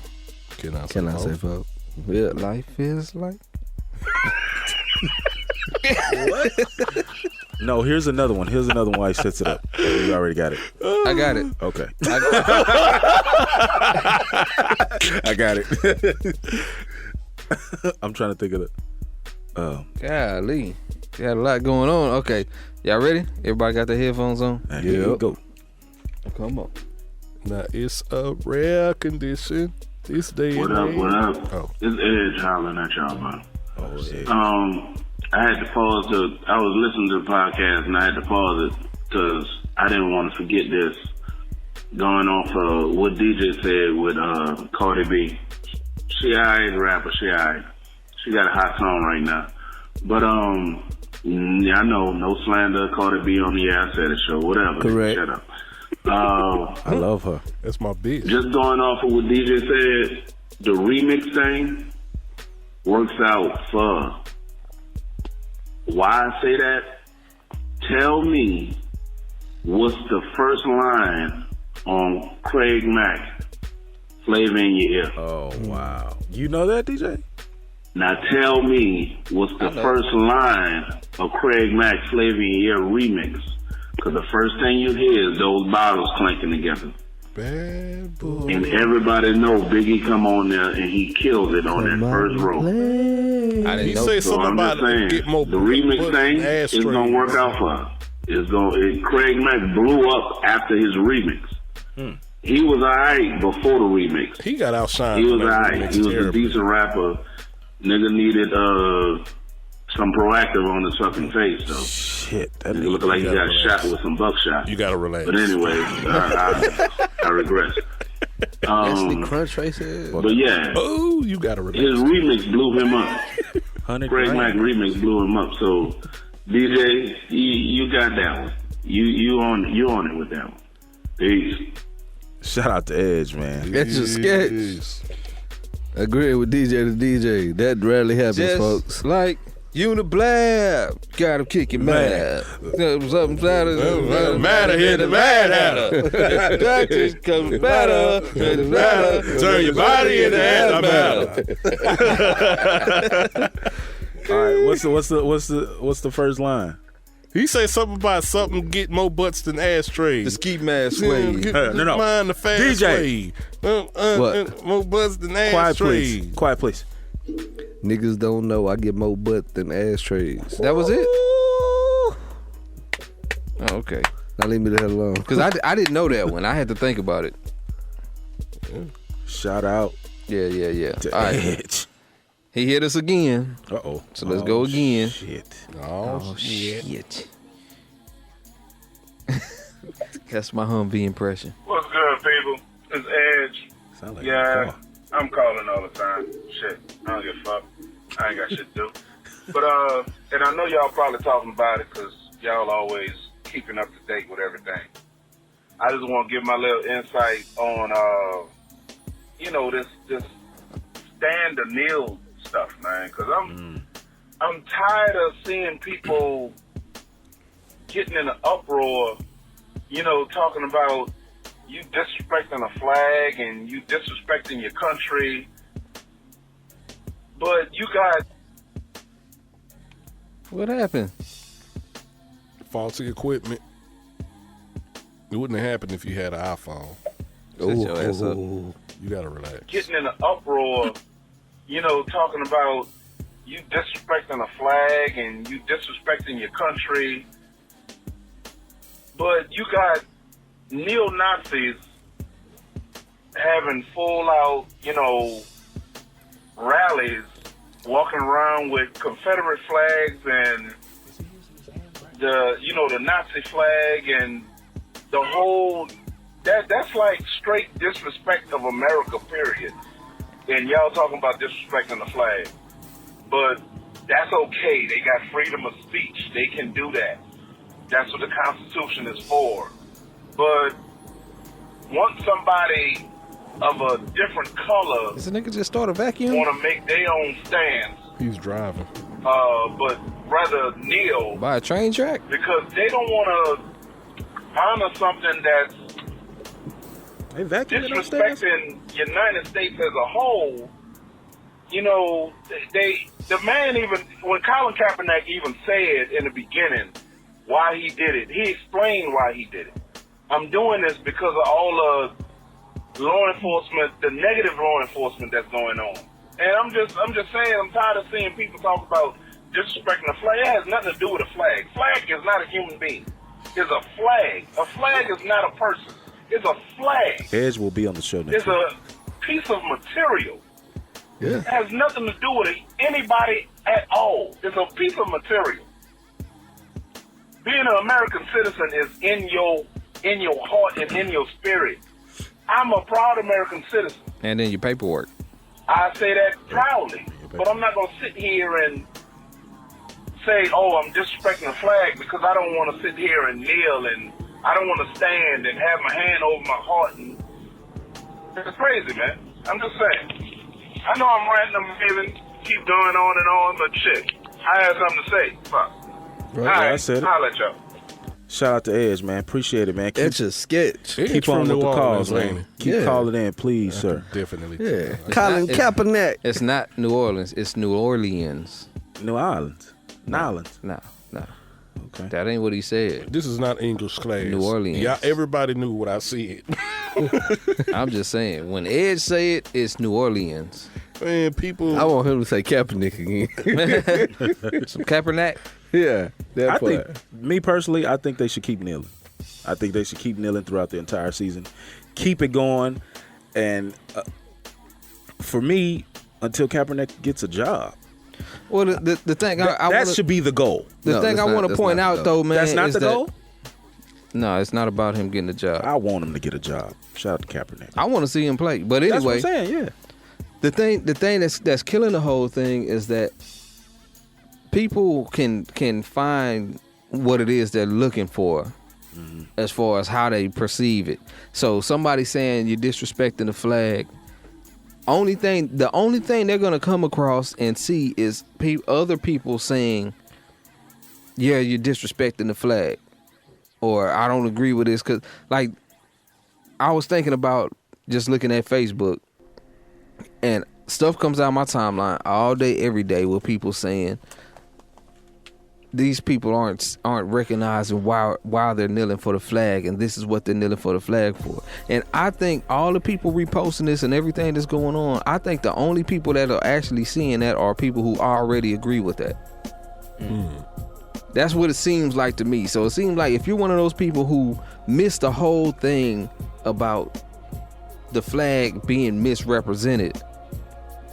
Can I say, Can I say four? fuck? Yeah. Life is like. No, here's another one. Here's another one. I sets it up. You already got it. I got it. Okay. I I got it. I'm trying to think of it. Golly. Got a lot going on. Okay. Y'all ready? Everybody got their headphones on? Here we go. Come on. Now, it's a rare condition this day What and up, age. what up? Oh. It's Edge hollering at y'all, man. Oh, shit. I had to pause I was listening to the podcast and I had to pause it because I didn't want to forget this. Going off what DJ said with Cardi B. She alright, rapper, she alright. She got a hot song right now. But I know, no slander, Cardi B on the Yeah I Said It show, whatever. Correct. Shut up. I love her. That's my bitch. Just going off of what DJ said, the remix thing works out for. Why I say that? Tell me what's the first line on Craig Mack, Flavor in Your Ear. Oh, wow. You know that, DJ? Now tell me what's the first line of Craig Mack, Flavor in Your Ear remix. Because the first thing you hear is those bottles clanking together. Bad boy. And everybody know Biggie come on there and he kills it on that first row. I didn't He know. say So something I'm about just saying, get more the remix butt thing ass is gonna work out for her. Craig Mack blew up after his remix. He was alright before the remix. He got outshined. He was on that alright. remix He was a terribly. decent rapper. Nigga needed some proactive on his fucking face though. Shit. That Nigga looked like he got shot with some buckshot. You gotta relax. But anyway, I regress. Actually, Crunch Trace is. But yeah, Oh, you gotta relax. his remix blew him up. 100 Craig Mack grand. remix blew him up. So DJ, you got that one. You on it with that one. Peace. Shout out to Edge, man. That's your sketch. Yes. Agreeing with DJ to DJ. That rarely happens, Just folks. like Uniblab. Got him kicking mad. Something Matter here, the mad hatter. Doctors come better. Turn your body into antimatter. All right, what's the first line? He say something about something get more butts than ashtrays. The ski mask slave. No. Mind the fast DJ. What? More butts than Quiet, ashtrays. please. Quiet, please. Niggas don't know I get more butt than ashtrays. That was it? Oh, okay. Now leave me the hell alone. Because I didn't know that one. I had to think about it. Shout out Yeah. to All right. Edge. He hit us again. Uh-oh. So let's go again. Shit. Oh, shit. Shit. That's my Humvee impression. What's good, people? It's Edge. Sound like Yeah, a car. I'm calling all the time. Shit, I don't give a fuck. I ain't got shit to do. But, and I know y'all probably talking about it because y'all always keeping up to date with everything. I just want to give my little insight on, this stand or kneel stuff, man. Because I'm tired of seeing people getting in an uproar, talking about you disrespecting a flag and you disrespecting your country. But you got What happened? Faulty equipment. It wouldn't have happened if you had an iPhone. Shut your ass up. You gotta relax. Getting in an uproar, talking about you disrespecting a flag and you disrespecting your country. But you got neo-Nazis having full-out, rallies, walking around with Confederate flags and the Nazi flag and the whole. That's like straight disrespect of America, period. And y'all talking about disrespecting the flag. But that's okay. They got freedom of speech. They can do that. That's what the Constitution is for. But once somebody of a different color This nigga just started vacuum. want to make their own stance, He's driving. but rather kneel By a train track? because they don't want to honor something that's They vacuuming upstairs? disrespecting United States as a whole. The man even, when Colin Kaepernick even said in the beginning why he did it, he explained why he did it. I'm doing this because of all the law enforcement, the negative law enforcement that's going on. And I'm just saying, I'm tired of seeing people talk about disrespecting the flag. It has nothing to do with a flag. Flag is not a human being. It's a flag. A flag is not a person. It's a flag. Edge will be on the show next It's a piece of material. Yeah. It has nothing to do with anybody at all. It's a piece of material. Being an American citizen is in your heart and in your spirit. I'm a proud American citizen. And then your paperwork. I say that proudly. But I'm not going to sit here and say, I'm disrespecting the flag because I don't want to sit here and kneel and I don't want to stand and have my hand over my heart. And it's crazy, man. I'm just saying. I know I'm ranting, I'm raving, keep going on and on, but shit, I had something to say. Fuck. Right, All right, I said it. I'll let y'all. Shout out to Edge, man. Appreciate it, man. It's a sketch. Keep from on with New the calls, Orleans, man. ain't Keep Yeah. calling in, please, sir. Definitely. Yeah. Colin not- Kaepernick. It's not New Orleans. It's New Orleans. New Orleans. Nolans. No. Okay. That ain't what he said. This is not English class. New Orleans. Yeah, everybody knew what I said. I'm just saying. When Edge say it, it's New Orleans. Man, people. I want him to say Kaepernick again. Some Kaepernick. Yeah. That I part. think, me personally, I think they should keep kneeling. I think they should keep kneeling throughout the entire season. Keep it going. And for me, until Kaepernick gets a job. Well, the thing I That wanna, should be the goal. the No, thing that's I want to that's point not out the though, man, That's not is the that, goal? No, it's not about him getting a job. I want him to get a job. Shout out to Kaepernick. I want to see him play. But That's what anyway, I'm saying, yeah. the thing that's killing the whole thing is that people can find what it is they're looking for as far as how they perceive it. So somebody saying you're disrespecting the flag, the only thing they're gonna come across and see is other people saying, yeah, you're disrespecting the flag, or I don't agree with this. Cause like I was thinking about just looking at Facebook, and stuff comes out my timeline all day, every day with people saying these people aren't recognizing why they're kneeling for the flag, and this is what they're kneeling for the flag for. And I think all the people reposting this and everything that's going on, I think the only people that are actually seeing that are people who already agree with that. That's what it seems like to me. So it seems like if you're one of those people who missed the whole thing about the flag being misrepresented,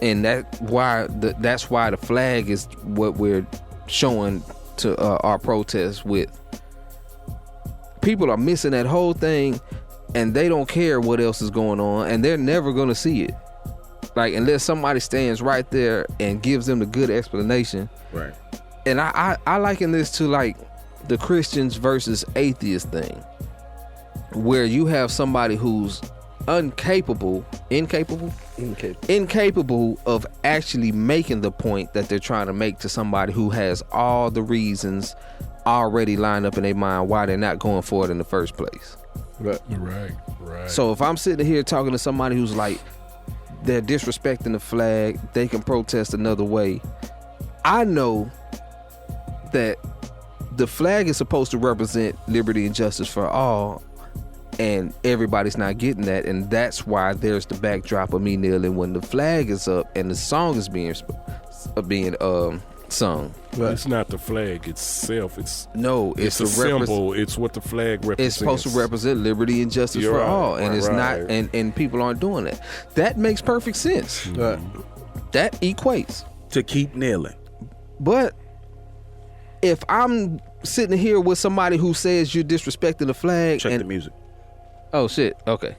and that's why the flag is what we're showing to our protests with. People are missing that whole thing, and they don't care what else is going on, and they're never gonna see it. Like, unless somebody stands right there and gives them the good explanation. Right. And I liken this to like the Christians versus atheist thing, where you have somebody who's incapable of actually making the point that they're trying to make to somebody who has all the reasons already lined up in their mind why they're not going for it in the first place. Right. So if I'm sitting here talking to somebody who's like, they're disrespecting the flag, they can protest another way, I know that the flag is supposed to represent liberty and justice for all, And everybody's not getting that, and that's why there's the backdrop of me kneeling when the flag is up and the song is being sung. Right. It's not the flag itself. It's a symbol. It's what the flag represents. It's supposed to represent liberty and justice for all, and it's not. And people aren't doing that. That makes perfect sense. Right. That equates to keep kneeling. But if I'm sitting here with somebody who says you're disrespecting the flag, check the music. Oh shit. Okay.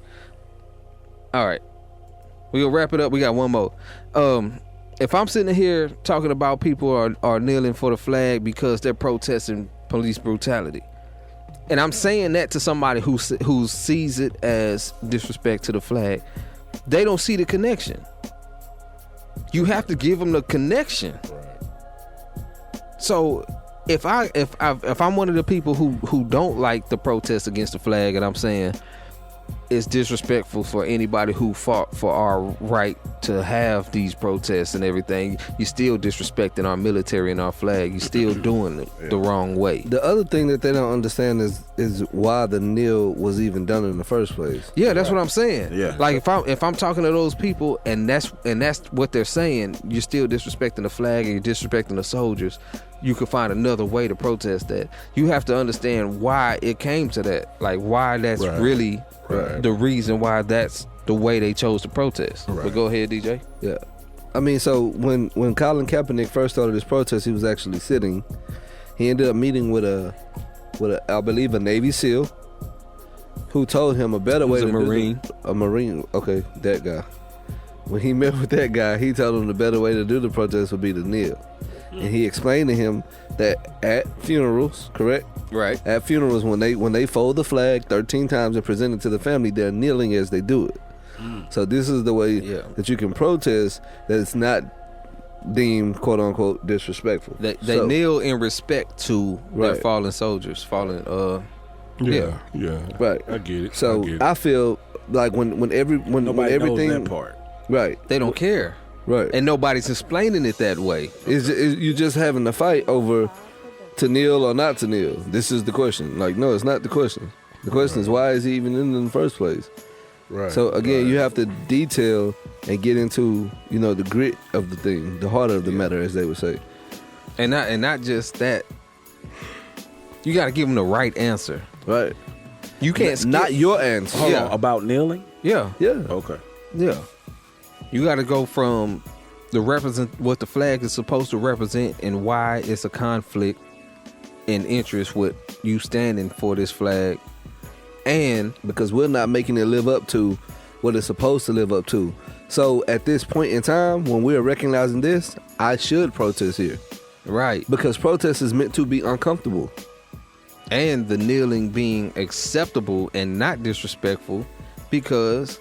All right. We gonna wrap it up. We got one more. If I'm sitting here talking about people are kneeling for the flag because they're protesting police brutality, and I'm saying that to somebody who sees it as disrespect to the flag, they don't see the connection. You have to give them the connection. So if I'm one of the people who don't like the protest against the flag, and I'm saying it's disrespectful for anybody who fought for our right to have these protests and everything, you're still disrespecting our military and our flag. You're still doing it the wrong way. The other thing that they don't understand is why the kneel was even done in the first place. Yeah, that's what I'm saying. Yeah. Like if I'm talking to those people and that's what they're saying, you're still disrespecting the flag and you're disrespecting the soldiers. You could find another way to protest that. You have to understand why it came to that. Like why that's really the reason why that's the way they chose to protest. But go ahead, DJ. Yeah. I mean, so when Colin Kaepernick first started his protest, he was actually sitting. He ended up meeting with a I believe a Navy SEAL who told him a better way to Marine. A Marine. Okay, that guy. When he met with that guy, he told him the better way to do the protest would be to kneel. And he explained to him that at funerals, correct? Right. At funerals, when they fold the flag 13 times and present it to the family, they're kneeling as they do it. So this is the way that you can protest that it's not deemed quote unquote disrespectful. They kneel in respect to their fallen soldiers, fallen. Yeah. Right. I get it. So I feel like when everything knows that part. Right. They don't care. Right. And nobody's explaining it that way. You're just having a fight over to kneel or not to kneel. This is the question. Like, no, it's not the question. The question is, why is he even in the first place? Right. So again, you have to detail and get into, the grit of the thing, the heart of the matter, as they would say. And not just that. You got to give them the right answer. Right. You can't skip. Not your answer. Hold on, about kneeling? Yeah. Yeah. Okay. Yeah. You got to go from what the flag is supposed to represent and why it's a conflict in interest with you standing for this flag, and because we're not making it live up to what it's supposed to live up to. So at this point in time, when we're recognizing this, I should protest here. Right. Because protest is meant to be uncomfortable. And the kneeling being acceptable and not disrespectful, because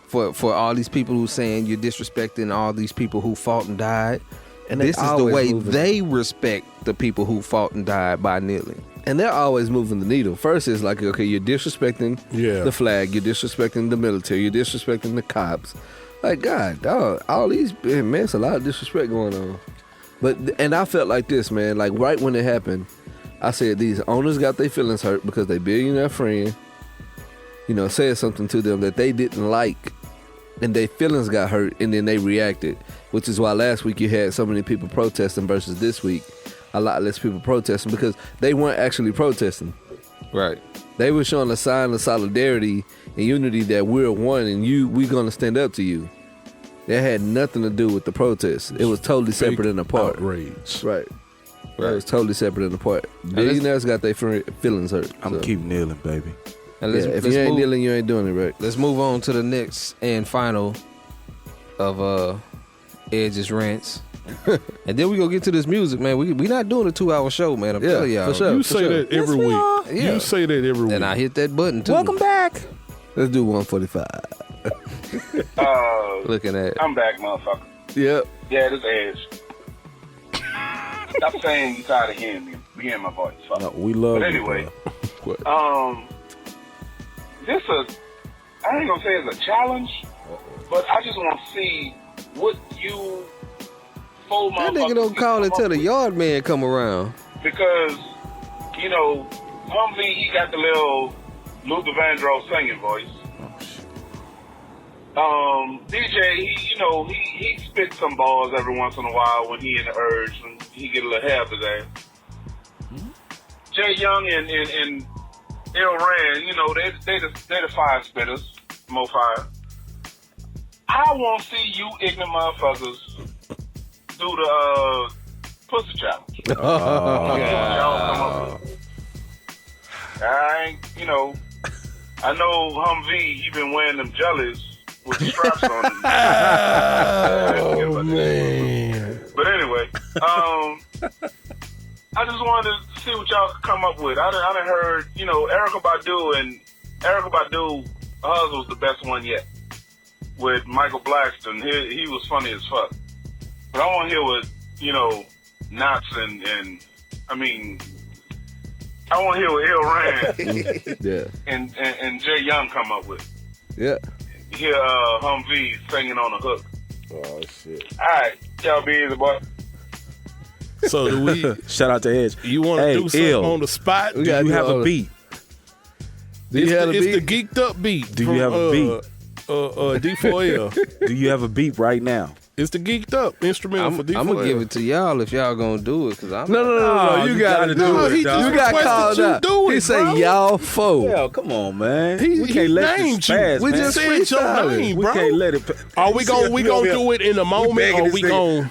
for all these people who saying you're disrespecting all these people who fought and died, and this is the way they respect the people who fought and died, by kneeling. And they're always moving the needle. First it's like, okay, you're disrespecting the flag, you're disrespecting the military, you're disrespecting the cops. Like, God, dog, all these, man, it's a lot of disrespect going on. And I felt like this, man, like right when it happened, I said these owners got their feelings hurt because their billionaire friend, said something to them that they didn't like, and their feelings got hurt, and then they reacted, which is why last week you had so many people protesting versus this week a lot less people protesting, because they weren't actually protesting. Right. They were showing a sign of solidarity and unity that we're one and we're going to stand up to you. That had nothing to do with the protest. It was totally separate and apart. Outrage. Right. It was totally separate and apart. Billionaires got their feelings hurt. I'm going to keep kneeling, baby. And if you ain't kneeling, you ain't doing it right. Let's move on to the next and final of Edge's rants. And then we gonna get to this music, man. We not doing a 2-hour show, man. I'm telling y'all. For sure. You say that every week. Yeah. You say that every week. And I hit that button too. Welcome back. Let's do 145. Looking at. I'm back, motherfucker. Yep. Yeah, this Edge. Stop saying you tired of hearing my voice. Fuck. No, we love But anyway, this I ain't gonna say it's a challenge, but I just want to see what you fold my. That nigga don't call until the yard man come around. Because Humvee, he got the little Luther Vandross singing voice. DJ, he spits some balls every once in a while when he in the urge, when he get a little hair up his ass. Jay Young and Ill Rand, they the fire spitters, Mo Fire. I won't see you ignorant motherfuckers do the pussy challenge. I know Humvee, he been wearing them jellies with the straps on them. Oh, man. But anyway, I just wanted to see what y'all could come up with. I done heard, Erykah Badu, hers was the best one yet. With Michael Blackson, he was funny as fuck. But I want to hear what, Knots and I want to hear what Ill Rand and Jay Young come up with. Yeah. Hear Humvee singing on the hook. Oh, shit. All right, y'all be easy, boy. So do we? Shout out to Edge. You want to do something on the spot? Do you have a beat? Do you have a beat? It's the geeked up beat. Do you have a beat? D4L. Do you have a beat right now? It's the geeked up instrumental for D4L. I'm gonna give it to y'all if y'all gonna do it, because I'm No. You gotta do it. You got called out. He said y'all foe. Yeah, come on, man. He can't let named this you. pass, We man. just said your name, We bro. can't let it. Are we gonna do it in a moment, or we gonna?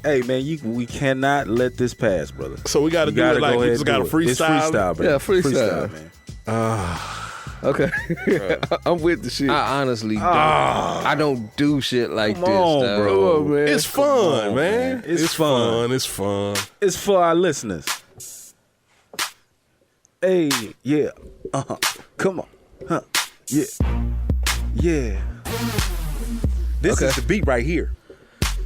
Hey, man, we cannot let this pass, brother. So we gotta do it like we just gotta freestyle. It's freestyle, man. Yeah, freestyle. man. Okay. I'm with the shit. I honestly don't. I don't do shit like Come this, on, dog. bro. Come on, man. It's fun, man. It's fun. It's fun. It's for our listeners. Hey, yeah. Come on. Huh. Yeah. Yeah. This is the beat right here.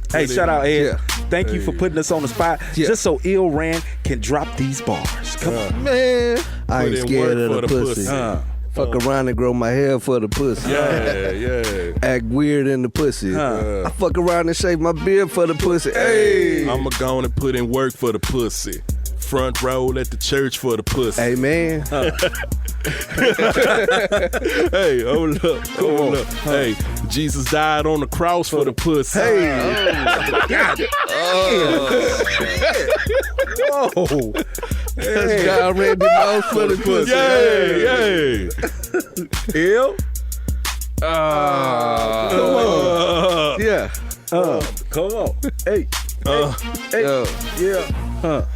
Hey, shout out, Ed. Yeah. Thank you for putting us on the spot, just so Ill Rand can drop these bars. Come on. Man, I ain't Put in scared work of for the the pussy. pussy. Fuck around and grow my hair for the pussy. Yeah. Act weird in the pussy. I fuck around and shave my beard for the pussy. Hey. I'ma go on and put in work for the pussy. Front row at the church for the pussy. Hey, man. Hey, hold up. Hold up. Hey, Jesus died on the cross for the pussy. Hey. Whoa. That's God Randy Mouse for the pussy. Yay. Ill? Come on. Yeah. Come on. Hey. Yo, Yeah.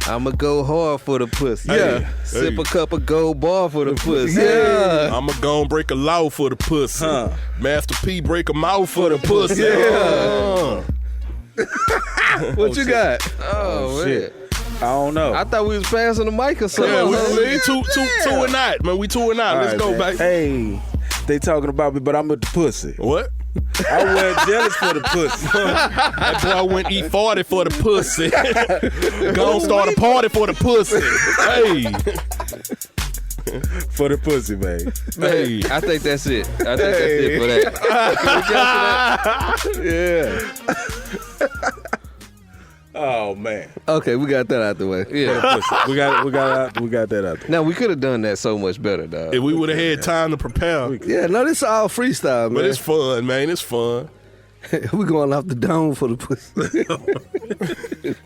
I'ma go hard for the pussy. Yeah. Sip a cup of gold bar for the pussy. Yeah. I'ma go and break a law for the pussy. Master P break a mouth for the pussy. Yeah. What you got? Oh, shit. I don't know. I thought we was passing the mic or something. Yeah, we two and not, man. We two and not. Let's go, baby. Hey, they talking about me, but I'm with the pussy. What? I wear jealous for the pussy. That boy went eat 40 for the pussy. Go and start a party for the pussy. Hey. For the pussy, man. Hey. I think that's it. I think that's it for that. Yeah. Oh man. Okay, we got that out the way. Yeah. We got that out there. Now we could have done that so much better, dog. If we would have had time to prepare. Yeah, no, this all freestyle, man. But it's fun, man. It's fun. We going off the dome for the pussy.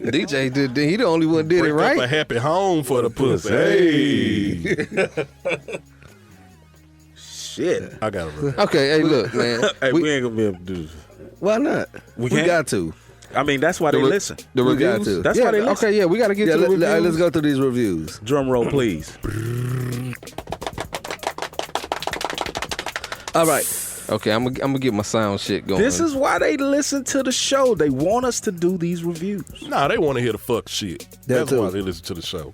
DJ did. He the only one did Break it right. up a happy home for the pussy. Hey. Shit. I got it. Okay, hey, look, man. Hey, we ain't gonna be able to do this. Why not? We We can't? got to. I mean, that's why they listen. The We got reviews. to. That's yeah, why they listen. okay, yeah, we got to get Yeah, to the reviews. let's go through these reviews. Drum roll, please. All right. Okay, I'm gonna get my sound shit going. This is why they listen to the show. They want us to do these reviews. Nah, they want to hear the fuck shit. That That's too. why they listen to the show.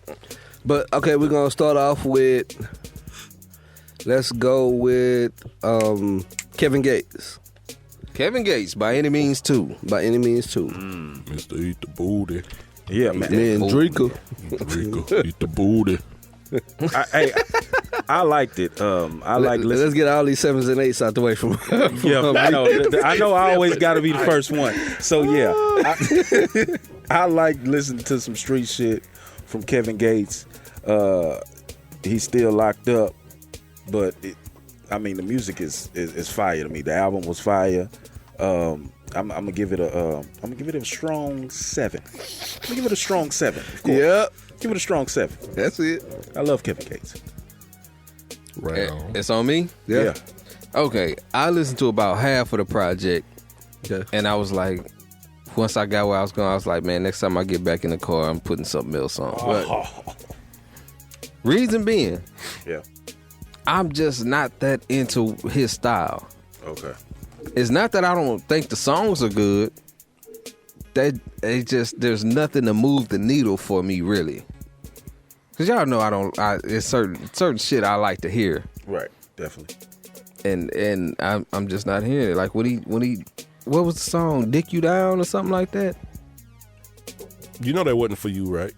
But, okay, we're going to start off with, let's go with Kevin Gates. Kevin Gates, by any means, too. By any means, too. Mr. Eat the Booty. Yeah, man. Me and Drika. Rico, eat the booty. I liked it. I like listening. Let's get all these 7s and 8s out the way from Yeah, I know. I know. I always got to be the first one. So yeah, I like listening to some street shit from Kevin Gates. He's still locked up, but I mean, the music is fire to me. The album was fire. I'm gonna give it a strong 7. I'm gonna give it a strong 7. Of course. Yep. Give it a strong 7. That's it. I love Kevin Gates. Right on. It's on me? Yeah. Okay, I listened to about half of the project, Okay. and I was like, once I got where I was going, I was like, man, next time I get back in the car, I'm putting something else on. But reason being, Yeah. I'm just not that into his style. Okay. It's not that I don't think the songs are good. There's nothing to move the needle for me, really. Cause y'all know it's certain shit I like to hear. Right. Definitely. And I'm just not hearing it. Like when he what was the song? Dick You Down or something like that? You know that wasn't for you, right?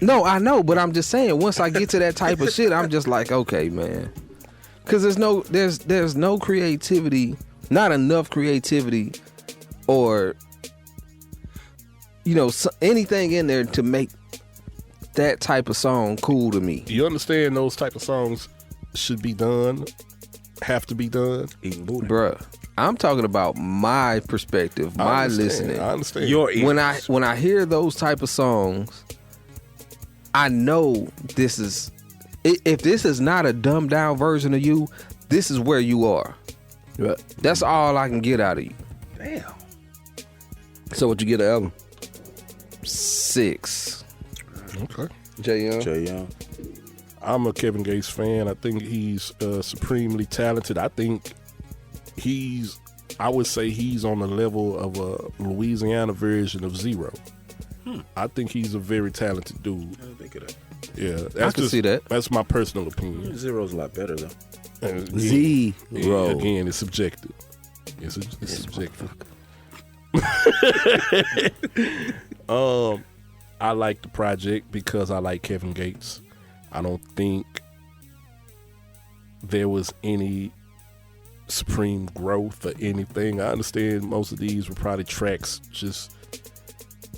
No, I know, but I'm just saying once I get to that type of shit, I'm just like, okay, man. Cause there's no creativity, not enough creativity or anything in there to make that type of song cool to me. You understand those type of songs should be done, have to be done? Eating booty. Bruh, I'm talking about my perspective, my listening. I understand. Your ears. When I hear those type of songs, I know this is, if this is not a dumbed down version of you, this is where you are. Right. That's all I can get out of you. Damn. So what you get the album? 6. Okay. Jay Young. Jay Young. I'm a Kevin Gates fan. I think he's supremely talented. I think I would say he's on the level of a Louisiana version of Zero. I think he's a very talented dude. I didn't think of that. Yeah, I can see that. That's my personal opinion. Zero's a lot better though. And Zero. again, it's subjective. It's subjective. I like the project because I like Kevin Gates. I don't think there was any supreme growth or anything. I understand most of these were probably tracks,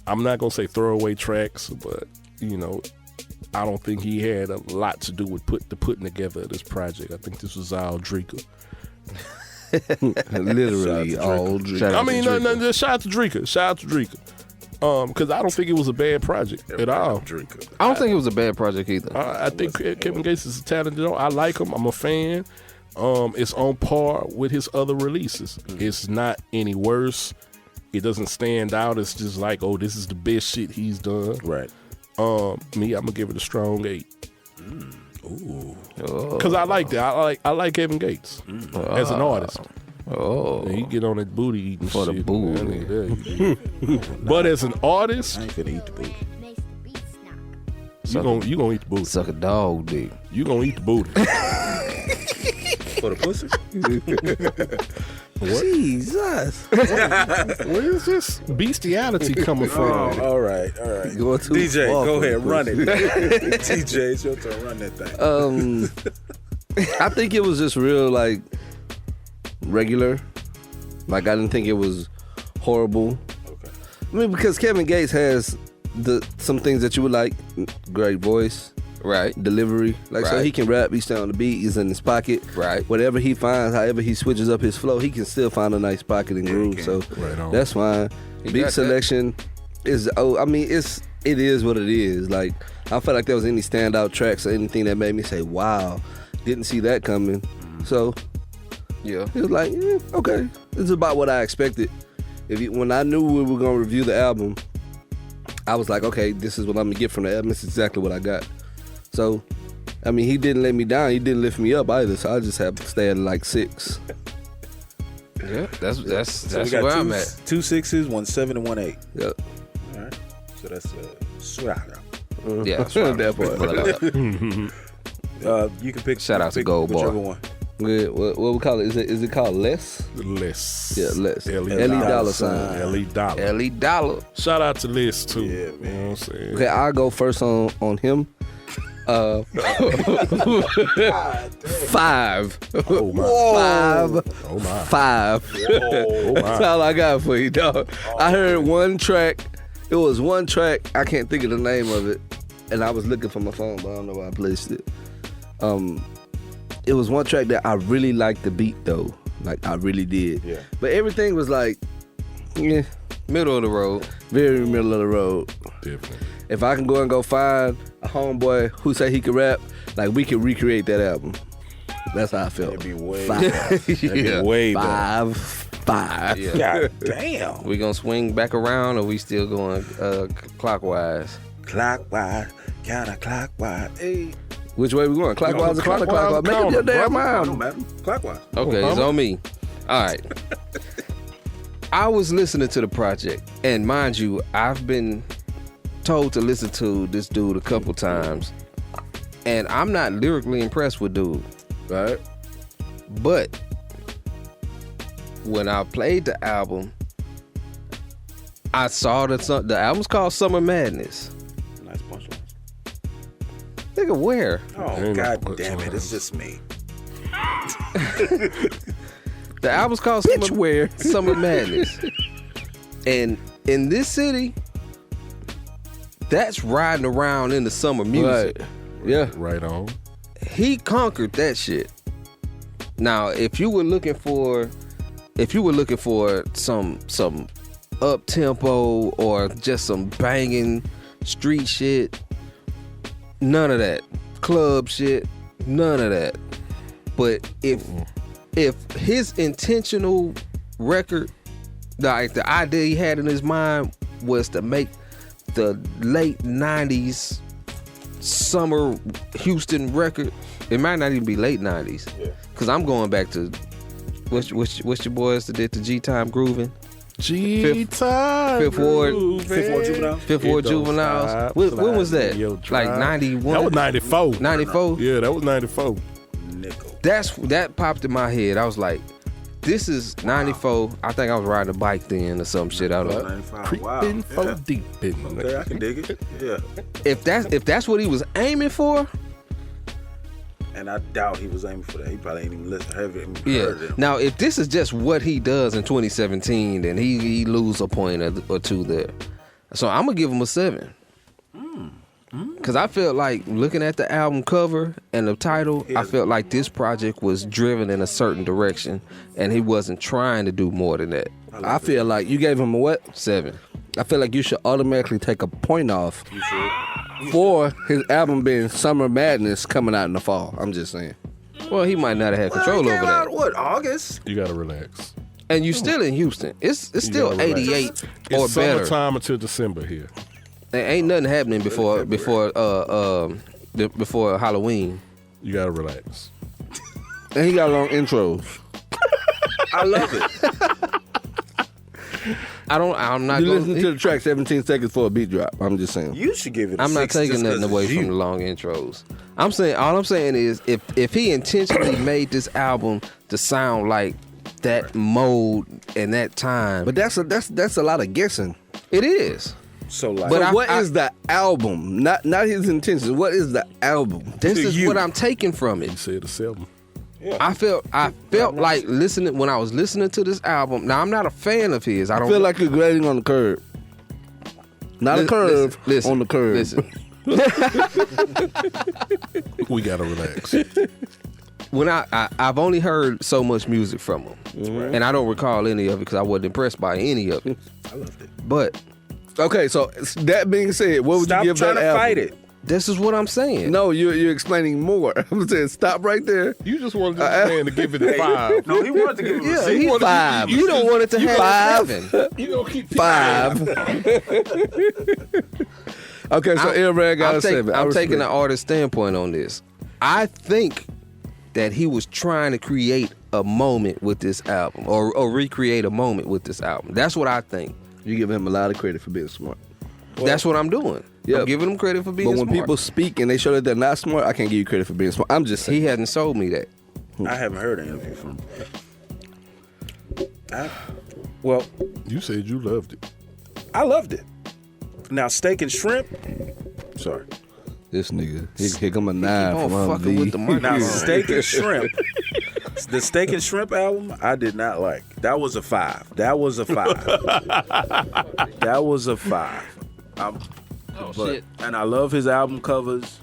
I'm not going to say throwaway tracks, but, I don't think he had a lot to do with putting together this project. I think this was all Drika. Literally all Drika. I mean, no, shout out to Drika. Shout out to Drika. Because I don't think it was a bad project at all. I don't think it was a bad project either. I think Kevin Gates is a talented. I like him. I'm a fan. It's on par with his other releases. It's not any worse. It doesn't stand out. It's just like, oh, this is the best shit he's done. Right. Me, I'm gonna give it a strong 8. Ooh. Because I like that. I like Kevin Gates as an artist. Oh, He get on that booty eating For the shit. booty. But as an artist, I ain't finna eat the booty. you gonna eat the booty. suck a dog dick. You gonna eat the booty. For the pussy? Jesus. Where is this bestiality coming from? All right. Going too DJ, far go for ahead, the run it. DJ, it's your turn. Run that thing. I think it was just real, like, regular. Like, I didn't think it was horrible. Okay. I mean, because Kevin Gates has some things that you would like. Great voice. Right. Delivery. Like, so Right. he can rap, he stay on the beat, he's in his pocket. Right. Whatever he finds, however he switches up his flow, he can still find a nice pocket and groove. So Right on. that's fine. He Beat got selection is, it is what it is. Like, I felt like there was any standout tracks or anything that made me say, wow, didn't see that coming. So Yeah. it was like, okay. It's about what I expected. When I knew we were gonna review the album, I was like, okay, this is what I'm gonna get from the album. This is exactly what I got. So, I mean, he didn't let me down. He didn't lift me up either. So I just have to stay at like 6. Yeah. That's So we got where I'm at. 2 6s, 1 7, and 1 8. Yep. All right. So that's swagger. Yeah. That's right. That part. You can pick. Shout out to pick Gold Bar. whichever one. Yeah, what we call it? Is it called Less? Les. Yeah, Les. L.E. dollar sign. L.E. Dollar. Ellie Dollar. Shout out to Les too. Yeah, man. You know what I'm saying? Okay, I'll go first on him. 5. Oh my. 5. Oh my. 5. Oh That's my. all I got for you, dog. I heard one track. It was one track. I can't think of the name of it, and I was looking for my phone, but I don't know where I placed it. it was one track that I really liked the beat though. Like I really did. Yeah. But everything was like, yeah, Middle of the road. very middle of the road. Definitely. If I can go and go find a homeboy who say he could rap, like we could recreate that album. That's how I felt. It'd be way Five. That'd be way better. Five. Yeah. God damn. We gonna swing back around, or we still going clockwise? Clockwise, counterclockwise. Hey. Which way we going? Clockwise or counterclockwise? Make up your damn mind. Matter. Clockwise. Okay, it's on me. All right. I was listening to the project, and mind you, I've been told to listen to this dude a couple times, and I'm not lyrically impressed with dude, Right? but when I played the album, I saw that the album's called Summer Madness. Nice punchline. Nigga, where? Oh, Ain't God no damn it. punchlines. It's just me. The album's called Summer Madness. And in this city, that's riding around in the summer music. Right. Yeah. Right on. He conquered that shit. Now, if you were looking for some up tempo or just some banging street shit, none of that. Club shit, none of that. But if his intentional record, like the idea he had in his mind was to make the late 90s summer Houston record, it might not even be late 90s. Yeah. Cause I'm going back to what's your boys that did the G Time Grooving? G-Time. Fifth Ward. Fifth Ward Juvenile. Fifth Ward Juveniles. When was that? Like 91? That was 94. 94? Yeah, that was 94. Nickel. That popped in my head. I was like, this is 94. I think I was riding a bike then or some shit. I don't know. 95. Wow. Creeping for Yeah. deep in. Okay, I can dig it. Yeah. If that's what he was aiming for, And I doubt he was aiming for that. He probably ain't even heard yeah. it. Now, if this is just what he does in 2017, then he lose a point or two there. So I'm gonna give him a 7. Cause I felt like looking at the album cover and the title, I felt like this project was driven in a certain direction, and he wasn't trying to do more than that. I feel like you gave him a what? 7. I feel like you should automatically take a point off You should. for his album being Summer Madness coming out in the fall. I'm just saying. Well, he might not have had control Well, he over came that. out, what, August? You gotta relax. And you still in Houston. It's still gotta relax. 88 It's or better. summertime until December here. There ain't nothing happening before Halloween. You gotta relax. And he got long intros. I love it. I'm not You gonna, listen to the track 17 seconds for a beat drop. I'm just saying. You should give it a I'm not 6 taking just nothing 'cause away it's from you. the long intros. All I'm saying is if he intentionally made this album to sound like that mode and that time, But that's a lot of guessing. it is. So, like, But So I- what is the album? Not his intentions. What is the album? This To is you. what I'm taking from You it. said a 7. I felt like listening when I was listening to this album. Now I'm not a fan of his. I I don't feel like you're grading on the curve. Not a curve, listen, on the curve. Listen, We gotta relax. when I've only heard so much music from him, and I don't recall any of it because I wasn't impressed by any of it. I loved it. But Okay, so that being said, what would Stop you give trying that to album? fight it. this is what I'm saying. No, you're explaining more. I'm saying stop right there. You just wanted this man to give it a 5. No, he wanted to give it a Yeah, 6. he Five. You don't want it to have five. a 7. You gonna keep 5. Okay, so Ilran got a 7. I'm taking an artist standpoint on this. I think that he was trying to create a moment with this album or recreate a moment with this album. That's what I think. You give him a lot of credit for being smart. That's what I'm doing. Yeah. I'm giving him credit for being But when smart. people speak and they show that they're not smart, I can't give you credit for being smart. I'm just saying. He hasn't sold me that. I haven't heard an interview from him. Well, You said you loved it. I loved it. Now, steak and shrimp. Sorry. This nigga, here come a 9 Oh, from fucking Humvee. with the Now, microphone. steak and shrimp. The steak and shrimp album, I did not like. That was a 5. That was a 5. That was a 5. Oh, But- shit. And I love his album covers.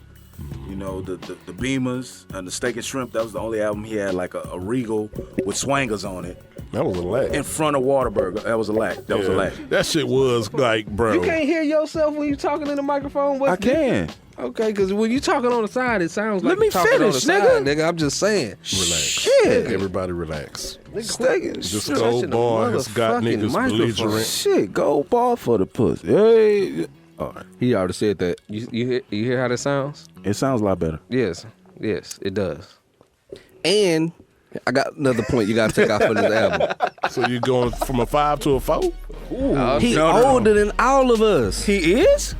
You know, the Beamers and the Steak and Shrimp. That was the only album he had like a Regal with swangers on it. That was a lack. In front of Whataburger. That was a lack. That was a lack. That shit was like, bro. You can't hear yourself when you talking in the microphone. I can. Okay, because when you talking on the side, it sounds like Let me you talking on the finish, side, nigga. nigga. I'm just saying. Relax. Shit. Everybody relax. Steak and This Shrimp. Gold Bar has got motherfucking niggas microphone. belligerent. Shit, Gold Bar for the pussy. Hey. All right. He already said that. You hear how that sounds? It sounds a lot better. Yes, it does. And I got another point you gotta take out for this album. So you going from a 5 to a 4? He No. older than all of us. He is?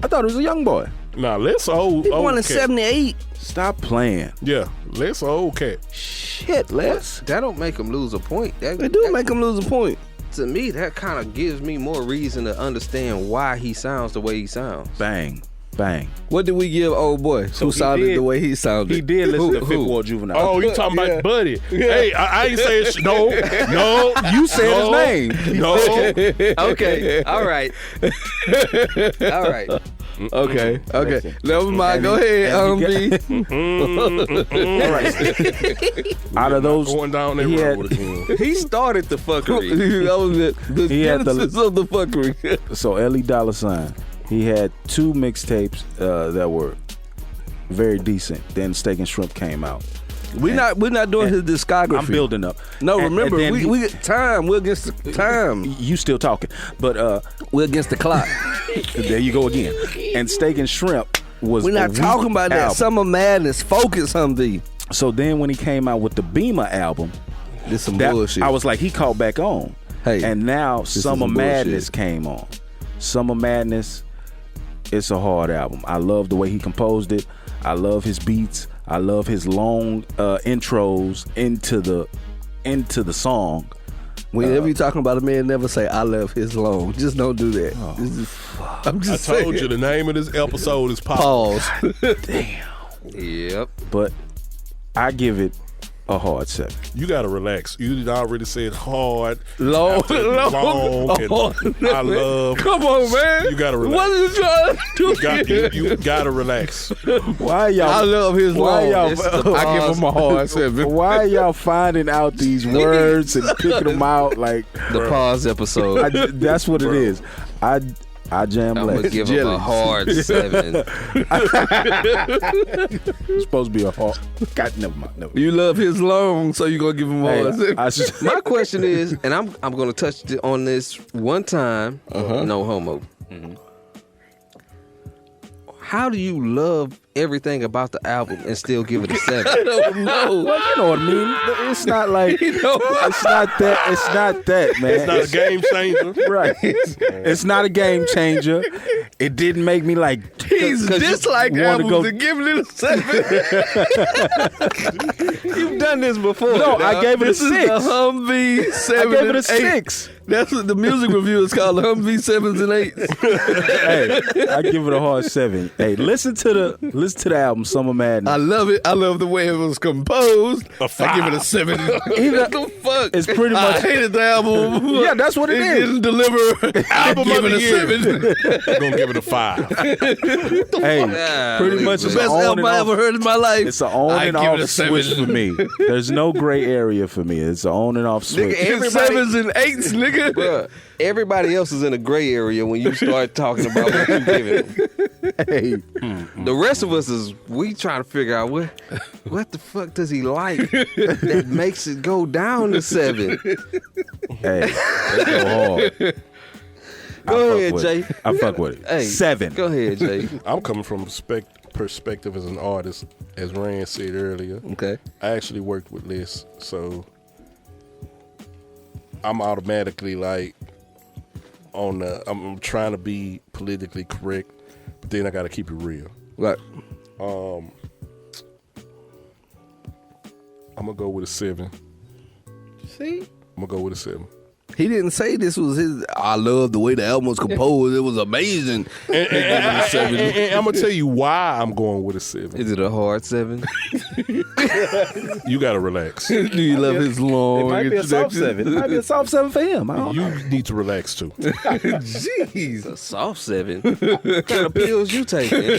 I thought he was a young boy. Nah, Les old. He born in cat. 78. Stop playing. Yeah, Les old cat. Shit, Les. That don't make him lose a point. They do make him lose a point. To me, that kind of gives me more reason to understand why he sounds the way he sounds. Bang. Bang. What did we give old boy who he sounded did- the way he sounded? He did listen to Who? Fifth Ward Juvenile. Oh, you talking Yeah. about Buddy? Hey, I ain't saying no. You said his name. No. Okay, all right. All right. Okay. Listen. Never mind. And Go he- ahead, and B. All right. Out of those, Going down that he had- road again. He started the fuckery. That was the He had the- genesis of the fuckery. so Ellie Dollar Sign, he had 2 mixtapes that were very decent. Then Steak and Shrimp came out. We're not doing his discography. I'm building up. No, And- remember, and then we get time. We're against the time. You still talking, but We're against the clock. there you go again. And Steak and Shrimp was. We're a not weak talking about that. album. Summer Madness. Focus, Humvee. So then when he came out with the Beamer album, This some that, bullshit. I was like, he caught back on. Hey, And now is Summer some Madness bullshit. came on. Summer Madness, it's a hard album. I love the way he composed it. I love his beats. I love his long intros into the song. whenever you talking about a man, never say I love his long. Just don't do that. I'm I just told saying. you the name of this episode is Pause. Pause. Yep. But I give it a hard 7. You gotta relax. You already said hard, Long, after long, and I love. Come on, man. You gotta relax. What are you trying to do? You gotta relax. Why y'all? I love his Why long. y'all? It's the I give him a hard 7. Why y'all finding out these words and picking them out like? The pause episode. That's what it is. I jam I'm gonna less. give him a hard 7. It's supposed to be a hard. God, never mind. Never mind. You love his long, so you gonna give him a hard 7. I just, My question is, and I'm gonna touch on this one time. No homo. How do you love everything about the album and still give it a 7? No. well, you know what I mean. It's not like it's not that. It's not that, man. It's not a game changer. right. It's not a game changer. It didn't make me like. He's dislike wanna albums go- and giving it a 7. You've done this before. No, I dog. gave it a This is 6. the Humvee 7 I gave it a and 8. 6. That's what the music review is called, the Humvee 7s and 8s. Hey, I give it a hard 7. Hey, listen to the album Summer Madness. I love it. I love the way it was composed. A I give it a 5. 7. What the fuck? It's pretty I much- hated the album. Yeah, that's what it is. didn't deliver. Album I of give the it year. a 7. I'm gonna give it a 5. Hey, pretty much The it's best an on album and I off. ever heard in my life. It's an on I and give off it a 7. switch for me. There's no gray area for me. It's an on and off switch. Nigga, It's everybody- 7s and 8s, nigga. Bruh, everybody else is in a gray area when you start talking about what you giving them. Hey, The rest of us we trying to figure out what the fuck does he like that makes it go down to 7. hey, let's go hard. Go ahead, Jay. I fuck with it. Hey, 7. Go ahead, Jay. I'm coming from perspective as an artist, as Rand said earlier. Okay. I actually worked with Liz, so I'm automatically like I'm trying to be politically correct, but then I got to keep it real. Right. I'm gonna go with a 7. See? I'm gonna go with a 7. He didn't say this was his. I love the way the album was composed. It was amazing. And I'm gonna tell you why I'm going with a 7. Is it a hard 7? You gotta relax. Do you love his long It might be a soft introduction? 7. It might be a soft 7 for him. I don't know. You need to relax too. Jeez. A soft 7? What kind of pills you taking?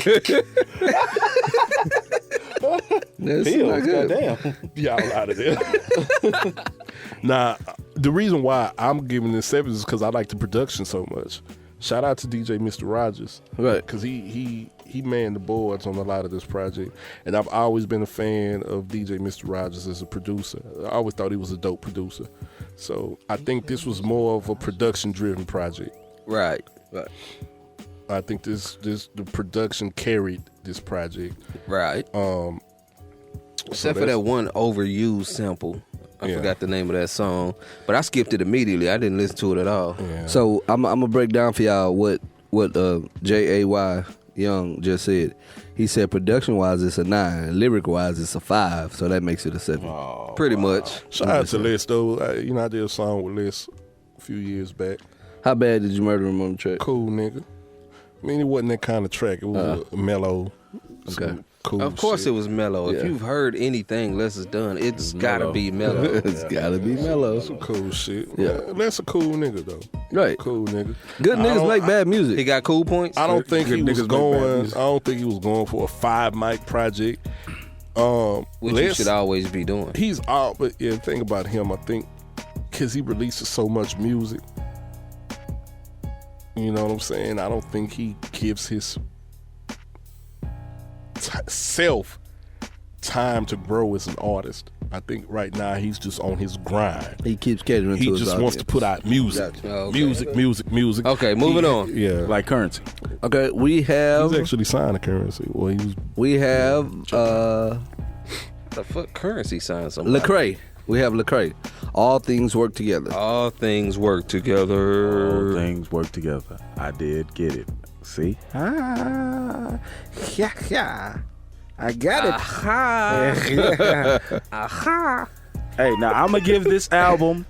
That's Pills, not good. goddamn. Y'all out of there. Nah, the reason why I'm giving this 7 is because I like the production so much. Shout out to DJ Mr. Rogers, Right. Because he manned the boards on a lot of this project, and I've always been a fan of DJ Mr. Rogers as a producer. I always thought he was a dope producer. So I think this was more of a production-driven project. Right. I think the production carried this project. Right. Except for that's- that one overused sample. I Yeah. forgot the name of that song, but I skipped it immediately. I didn't listen to it at all. Yeah. So I'm gonna break down for y'all what J.A.Y. Young just said. He said production wise it's a 9, lyric wise it's a 5, so that makes it a 7. Pretty much. Shout out to Les though. I did a song with Les a few years back. How bad did you murder him on the track? Cool nigga. I mean, it wasn't that kind of track. It was a mellow. Okay. Cool. Of course shit. it was mellow. Yeah. If you've heard anything Les has done, it's gotta be mellow. It's gotta be mellow. Some cool shit. Yeah. Les a cool nigga though. Right. Cool nigga. Good I niggas don't- make bad music. He got cool points? I don't think Good he was niggas make bad going. music. I don't think he was going for a 5 mic project. Which you should always be doing. He's out, but yeah, the thing about him, I think, because he releases so much music. You know what I'm saying? I don't think he gives his self time to grow as an artist. I think right now he's just on his grind. He keeps catering He to his just wants to audience. put out music. Gotcha. Oh, okay. Music. Okay, moving on. Yeah. Like Currency. Okay, we have He's actually signed a Currency. Well, he was The fuck Currency signed somebody? Lecrae. We have Lecrae. All things work together. All things work together. All things work together. I did get it. See? Yeah. I got it. Aha. Hey, now I'm gonna give this album.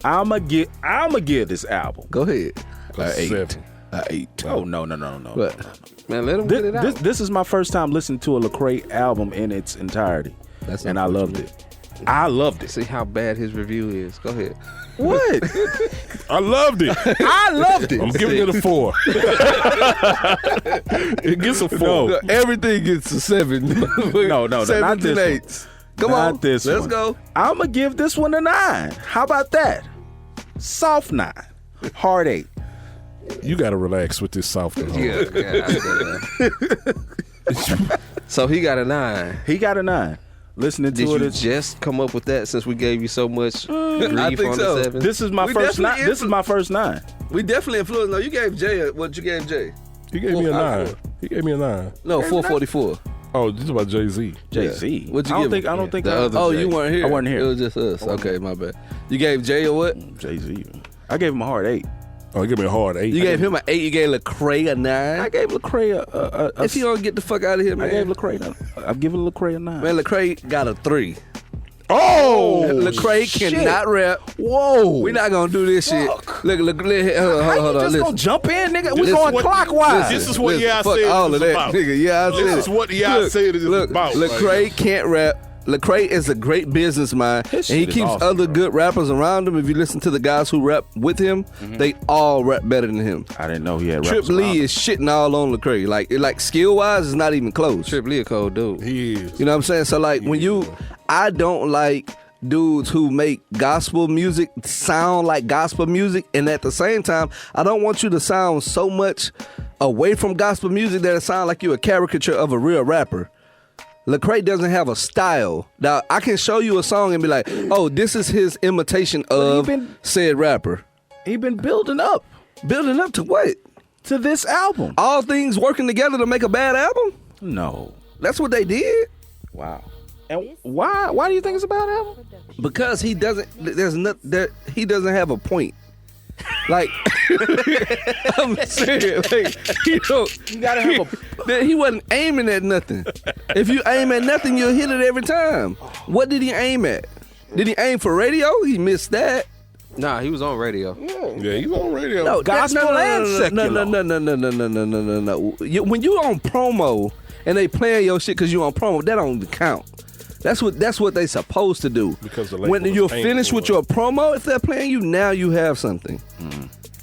I'm gonna give this album. Go ahead. a 7. 8. Oh no. What? Man, let him get it out. This is my first time listening to a Lecrae album in its entirety, and I loved it. I loved it. See how bad his review is. Go ahead. What? I loved it. I loved it. I'm giving it a 4. It gets a 4. No. Everything gets a 7. No, not 7 this and one. 8s. Come Not on. this Let's one. go. I'm gonna give this one a 9. How about that? Soft 9, hard 8. You got to relax with this soft and hard. Yeah, so he got a 9. He got a 9. Listening Did to you it, just come up with that since we gave you so much grief I think on so. the 7? this is my We first 9. definitely This is my first 9. We definitely influenced. No, you gave Jay what you gave Jay. He gave me a 9. 454. He gave me a 9. No, 444. Oh, this is about Jay-Z. Jay-Z. What'd you I don't give think. him? I don't think. The I- other Oh, Jay. you weren't here. I wasn't here. It was just us. Okay, my bad. You gave Jay a what? Jay-Z. I gave him a hard 8. Oh, he gave me a hard 8. You gave him an 8. You gave Lecrae a 9. I gave Lecrae a If you don't get the fuck out of here, man. I gave Lecrae. I've given Lecrae a 9. Man, Lecrae got a 3. Oh! Lecrae shit. cannot rap. Whoa. We're not gonna do this shit. Look, hold on, How you hold on. just Listen. gonna jump in, nigga? We This going is what- clockwise. This is what y'all fuck said all it of is that, about. nigga. Yeah, I said This it. is what y'all said it is look, about. Lecrae can't rap. Lecrae is a great businessman, and His he shit is keeps awesome, other bro. good rappers around him. If you listen to the guys who rap with him, they all rap better than him. I didn't know he had Trip rappers Lee around him. is shitting all on Lecrae. Like skill wise, it's not even close. Trip Lee a cold dude. He is. You know what I'm saying? So like when I don't like dudes who make gospel music sound like gospel music, and at the same time, I don't want you to sound so much away from gospel music that it sounds like you're a caricature of a real rapper. Lecrae doesn't have a style. Now I can show you a song and be like, "Oh, this is his imitation of said rapper." He been building up Building up to what? to this album. All things working together to make a bad album? No. That's what they did. Wow. And why? Why do you think it's a bad album? Because he doesn't. He doesn't have a point. Like I'm serious. Like you gotta have he wasn't aiming at nothing. If you aim at nothing, you'll hit it every time. What did he aim at? Did he aim for radio? He missed that. Nah, he was on radio. Yeah, he's on radio. No, Gospel and secular. No. When you on promo and they playing your shit because you on promo, that don't count. That's what they supposed to do. Because the label when is you're paying finished for with it. your promo, if they're playing you, now you have something.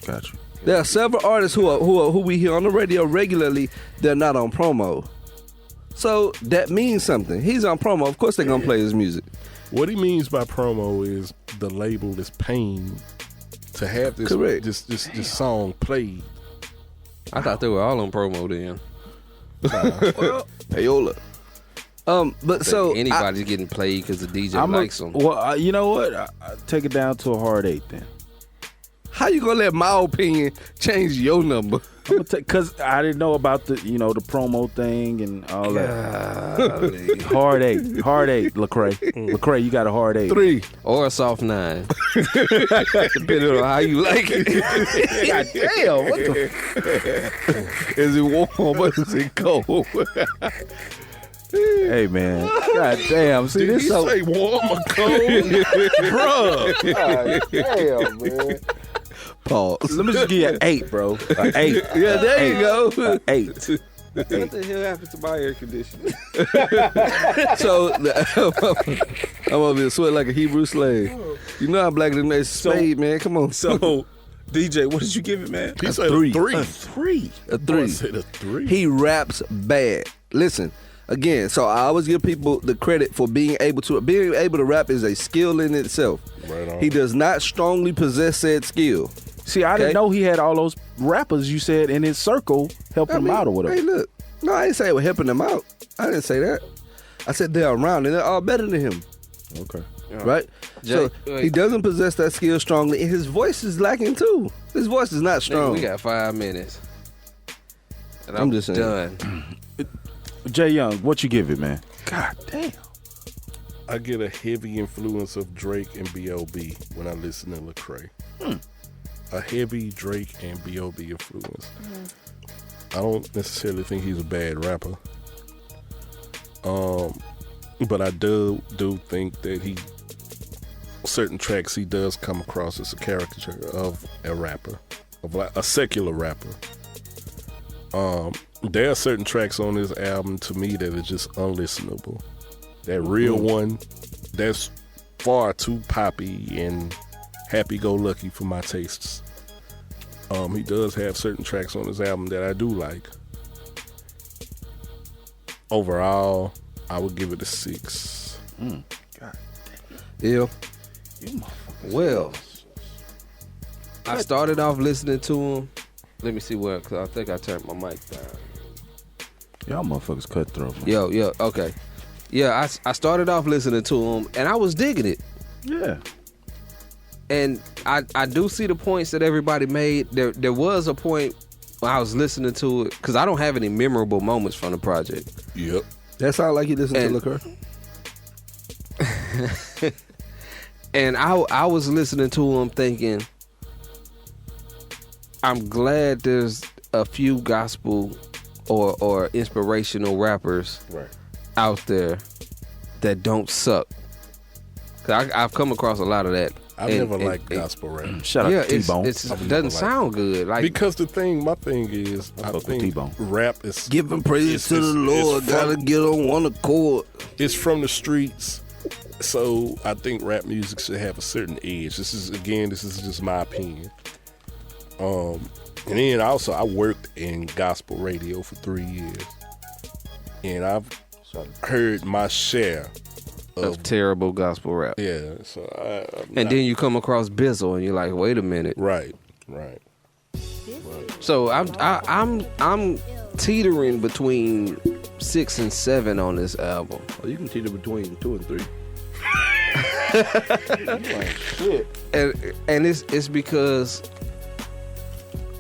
Gotcha. There are several artists who we hear on the radio regularly. They're not on promo, so that means something. He's on promo. Of course, they're gonna play his music. What he means by promo is the label is paying to have this Correct. this song played. I thought they were all on promo then. Payola. But so anybody's getting played because the DJ likes them. Well, you know what? I take it down to a hard 8 then. how you gonna let my opinion change your number? Because I didn't know about the the promo thing and all that. Hard 8, Lecrae. Lecrae, you got a hard 8. 3 or a soft 9, depending on how you like it. God damn! What the? Is it warm or is it cold? Hey man, god damn! See, Did this he so say warm or cold, bruh? God damn, man. Pause. Let me just give you an 8, bro. An 8. Yeah, there you go. 8. What the hell happened to my air conditioning? So I'm over here sweating like a Hebrew slave. You know I'm blacker than that spade, man. Come on. So, DJ, what did you give it, man? He said a 3. A 3. A Boy 3. said a 3. He raps bad. Listen, again, so I always give people the credit for being able to rap is a skill in itself. Right on. He does not strongly possess said skill. See, I didn't know he had all those rappers you said in his circle helping him out or whatever. Hey, look. No, I didn't say it was helping him out. I didn't say that. I said they're around and they're all better than him. Okay. Right? Jay, so wait. he doesn't possess that skill strongly, and his voice is lacking too. His voice is not Nigga, strong. we got 5 minutes. And I'm just saying. done. Jay Young, what you give it, man? God damn. I get a heavy influence of Drake and B.O.B. when I listen to Lecrae. A heavy Drake and B.O.B. influence. I don't necessarily think he's a bad rapper. But I do think that certain tracks he does come across as a caricature of a rapper, of like a secular rapper. There are certain tracks on this album to me that are just unlistenable. That real one, that's far too poppy and happy-go-lucky for my tastes. He does have certain tracks on his album that I do like. Overall, I would give it a 6. God Yeah. Well, I started off listening to him. Let me see where, because I think I turned my mic down. Y'all motherfuckers cutthroat, man. Yo, okay. Yeah, I started off listening to him, and I was digging it. Yeah. And I do see the points that everybody made. There was a point when I was listening to it, because I don't have any memorable moments from the project. Yep. That sounds like you listen to Lecrae. And I was listening to him thinking, I'm glad there's a few gospel or inspirational rappers out there that don't suck. 'Cause I've come across a lot of that. I've never liked gospel rap. Shout out to T-Bone. It doesn't sound good. Like, Because my thing is, I fuck with think T-Bone. rap is Giving praise to the Lord, gotta get on one accord. It's from the streets, so I think rap music should have a certain edge. This is just my opinion. And then also I worked in gospel radio for 3 years, and I've heard my share of terrible gospel rap. Yeah, so and then you come across Bizzle, and you're like, wait a minute. Right. So I'm teetering between 6 and 7 on this album. Oh, you can teeter between 2 and 3. And it's because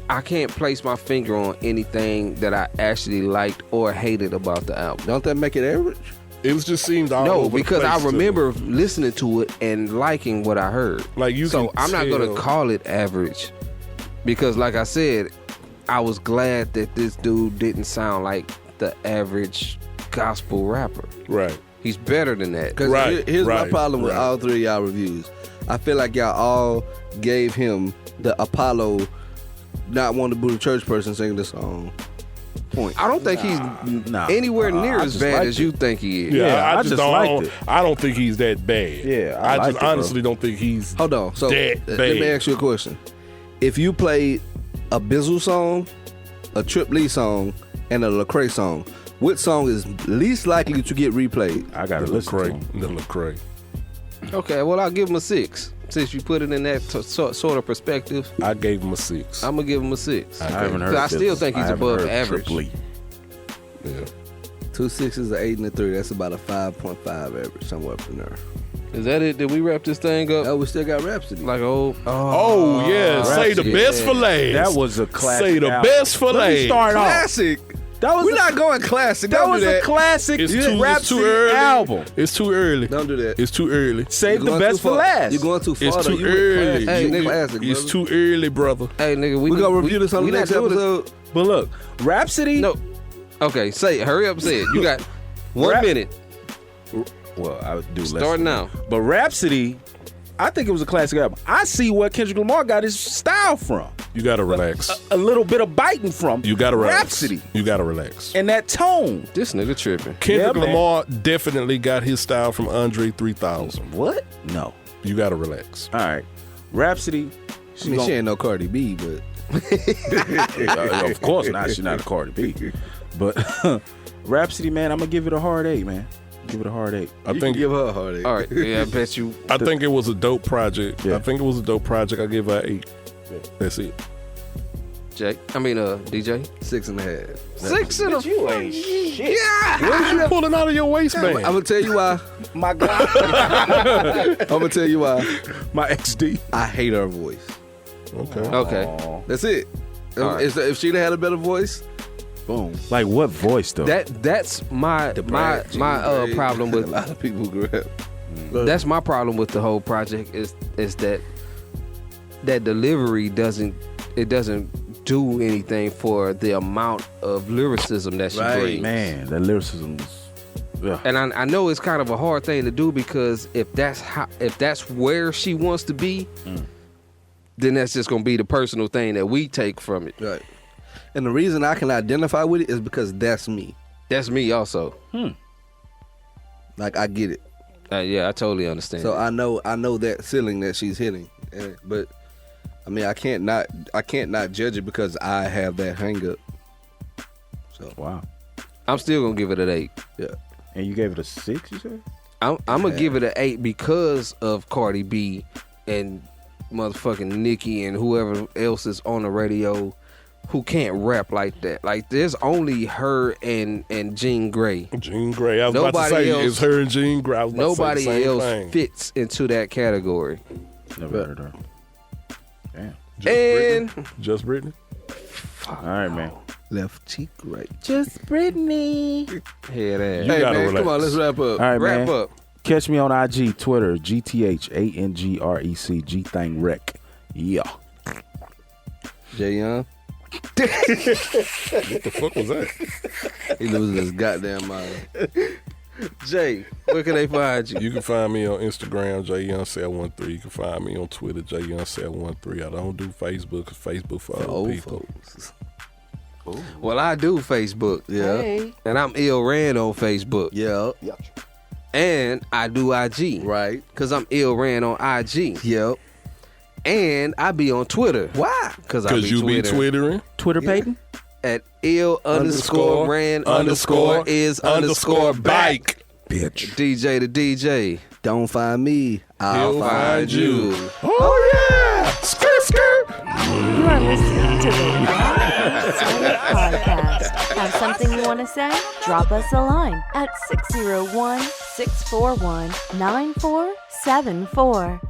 I can't place my finger on anything that I actually liked or hated about the album. Don't that make it average? It was just seemed all No, over the because I place to me. remember listening to it and liking what I heard. Like so can I'm not going to tell- call it average, because like I said, I was glad that this dude didn't sound like the average gospel rapper. Right. He's better than that. Because here's my problem with all 3 of y'all reviews. I feel like y'all all gave him the Apollo, not one to be a church person singing the song point. I don't think he's anywhere near as bad as you think he is. Yeah, I just don't. liked it. I don't think he's that bad. Yeah, I liked just it, honestly don't think he's. Hold on. So that let bad. me ask you a question. If you played a Bizzle song, a Trip Lee song, and a Lecrae song, which song is least likely to get replayed? I gotta The listen to him. Lecrae. The Lecrae. Okay, well, I'll give him a 6. Since you put it in that sort of perspective, I gave him a 6. I'm going to give him a 6. I haven't heard. I still think he's I haven't above heard average. Trip Lee. Yeah. 2 6s, an 8, and a 3. That's about a 5.5 average, somewhere up in there. Is that it? Did we wrap this thing up? Oh, we still got Rapsody. Like, Oh yeah, say the Rapsody. best for last. That was a classic. Say the album. best for Let me last. start off. Classic. That was We're not going classic. That Don't was do a that. classic It's too Rapsody early. album. It's too early. Don't do that. It's too early. Save You're the going best too for far. last. You're going too far. It's though. too You went early. classic. Hey, You went nigga, classic, It's brother. too early, brother. Hey, nigga, We gonna review this on we the not next doing it. episode. But look, Rapsody. No. Okay, say it. Hurry up and say it. You got 1 minute. Well, I would do less. Start than now. that. But Rapsody, I think it was a classic album. I see where Kendrick Lamar got his style from. You gotta relax. A little bit of biting from. You gotta relax. Rapsody. You gotta relax. And that tone. This nigga tripping. Kendrick Yeah, man. Lamar definitely got his style from Andre 3000. What? No. You gotta relax. All right. Rapsody. I mean, she ain't no Cardi B, but Of course not. She's not a Cardi B. But Rapsody, man, I'm gonna give it a hard 8, man. Give it a hard 8. I you think can give her a heartache. All right. Yeah, I bet you. I think it was a dope project. Yeah. I think it was a dope project. I give her an 8. That's it. Jake. I mean, DJ. 6.5. 6 and a You ain't shit. What was you pulling out of your waistband? I'm gonna tell you why. My God. I'm gonna tell you why. My XD. I hate her voice. Okay. Okay. That's it. All right. If she'd have had a better voice, boom. Like what voice though? That's my problem with a lot of people grab. that's my problem with the whole project is that delivery doesn't do anything for the amount of lyricism that she brings. Man, that lyricism is. Yeah. And I know it's kind of a hard thing to do because if that's where she wants to be, then that's just gonna be the personal thing that we take from it. Right. And the reason I can identify with it is because that's me. That's me also. Like I get it. Yeah, I totally understand. So I know that ceiling that she's hitting. But I mean I can't not judge it because I have that hang up. So Wow. I'm still gonna give it an 8. yeah. And you gave it a 6, you said? I'm gonna give it an 8 because of Cardi B and motherfucking Nicki and whoever else is on the radio who can't rap like that. Like there's only her and Jean Grey. Jean Grey. I was about to Nobody say else- it's her and Jean Grey. I was about to say Nobody the same else thing. fits into that category. Never heard her. Damn. Just Britney. All right, man. Left cheek, right. Just Britney. Head ass. You Hey gotta man, relax. come on, let's wrap up. All right, Wrap man. up. Catch me on IG, Twitter, GTHANGREC, G Thang Rec. Yeah. Jay Young, What the fuck was that? he losing his goddamn mind. Jay, where can they find you? You can find me on Instagram, JYoung713. You can find me on Twitter, JYoung713. I don't do Facebook, 'cause Facebook for old Old people. folks. Well, I do Facebook. Yeah. And I'm Ill Rand on Facebook. Yeah. And I do IG. Right. Because I'm Ill Rand on IG. Yep. And I be on Twitter. Why? Because Because you be twittering. Twitter Peyton? at ill_ran_is_bike. Bitch. DJ to DJ. Don't find me. I'll He'll find you. Oh, yeah. Skirt, skirt. You are listening to the Rapsody Podcast. Have something you want to say? Drop us a line at 601-641-9474.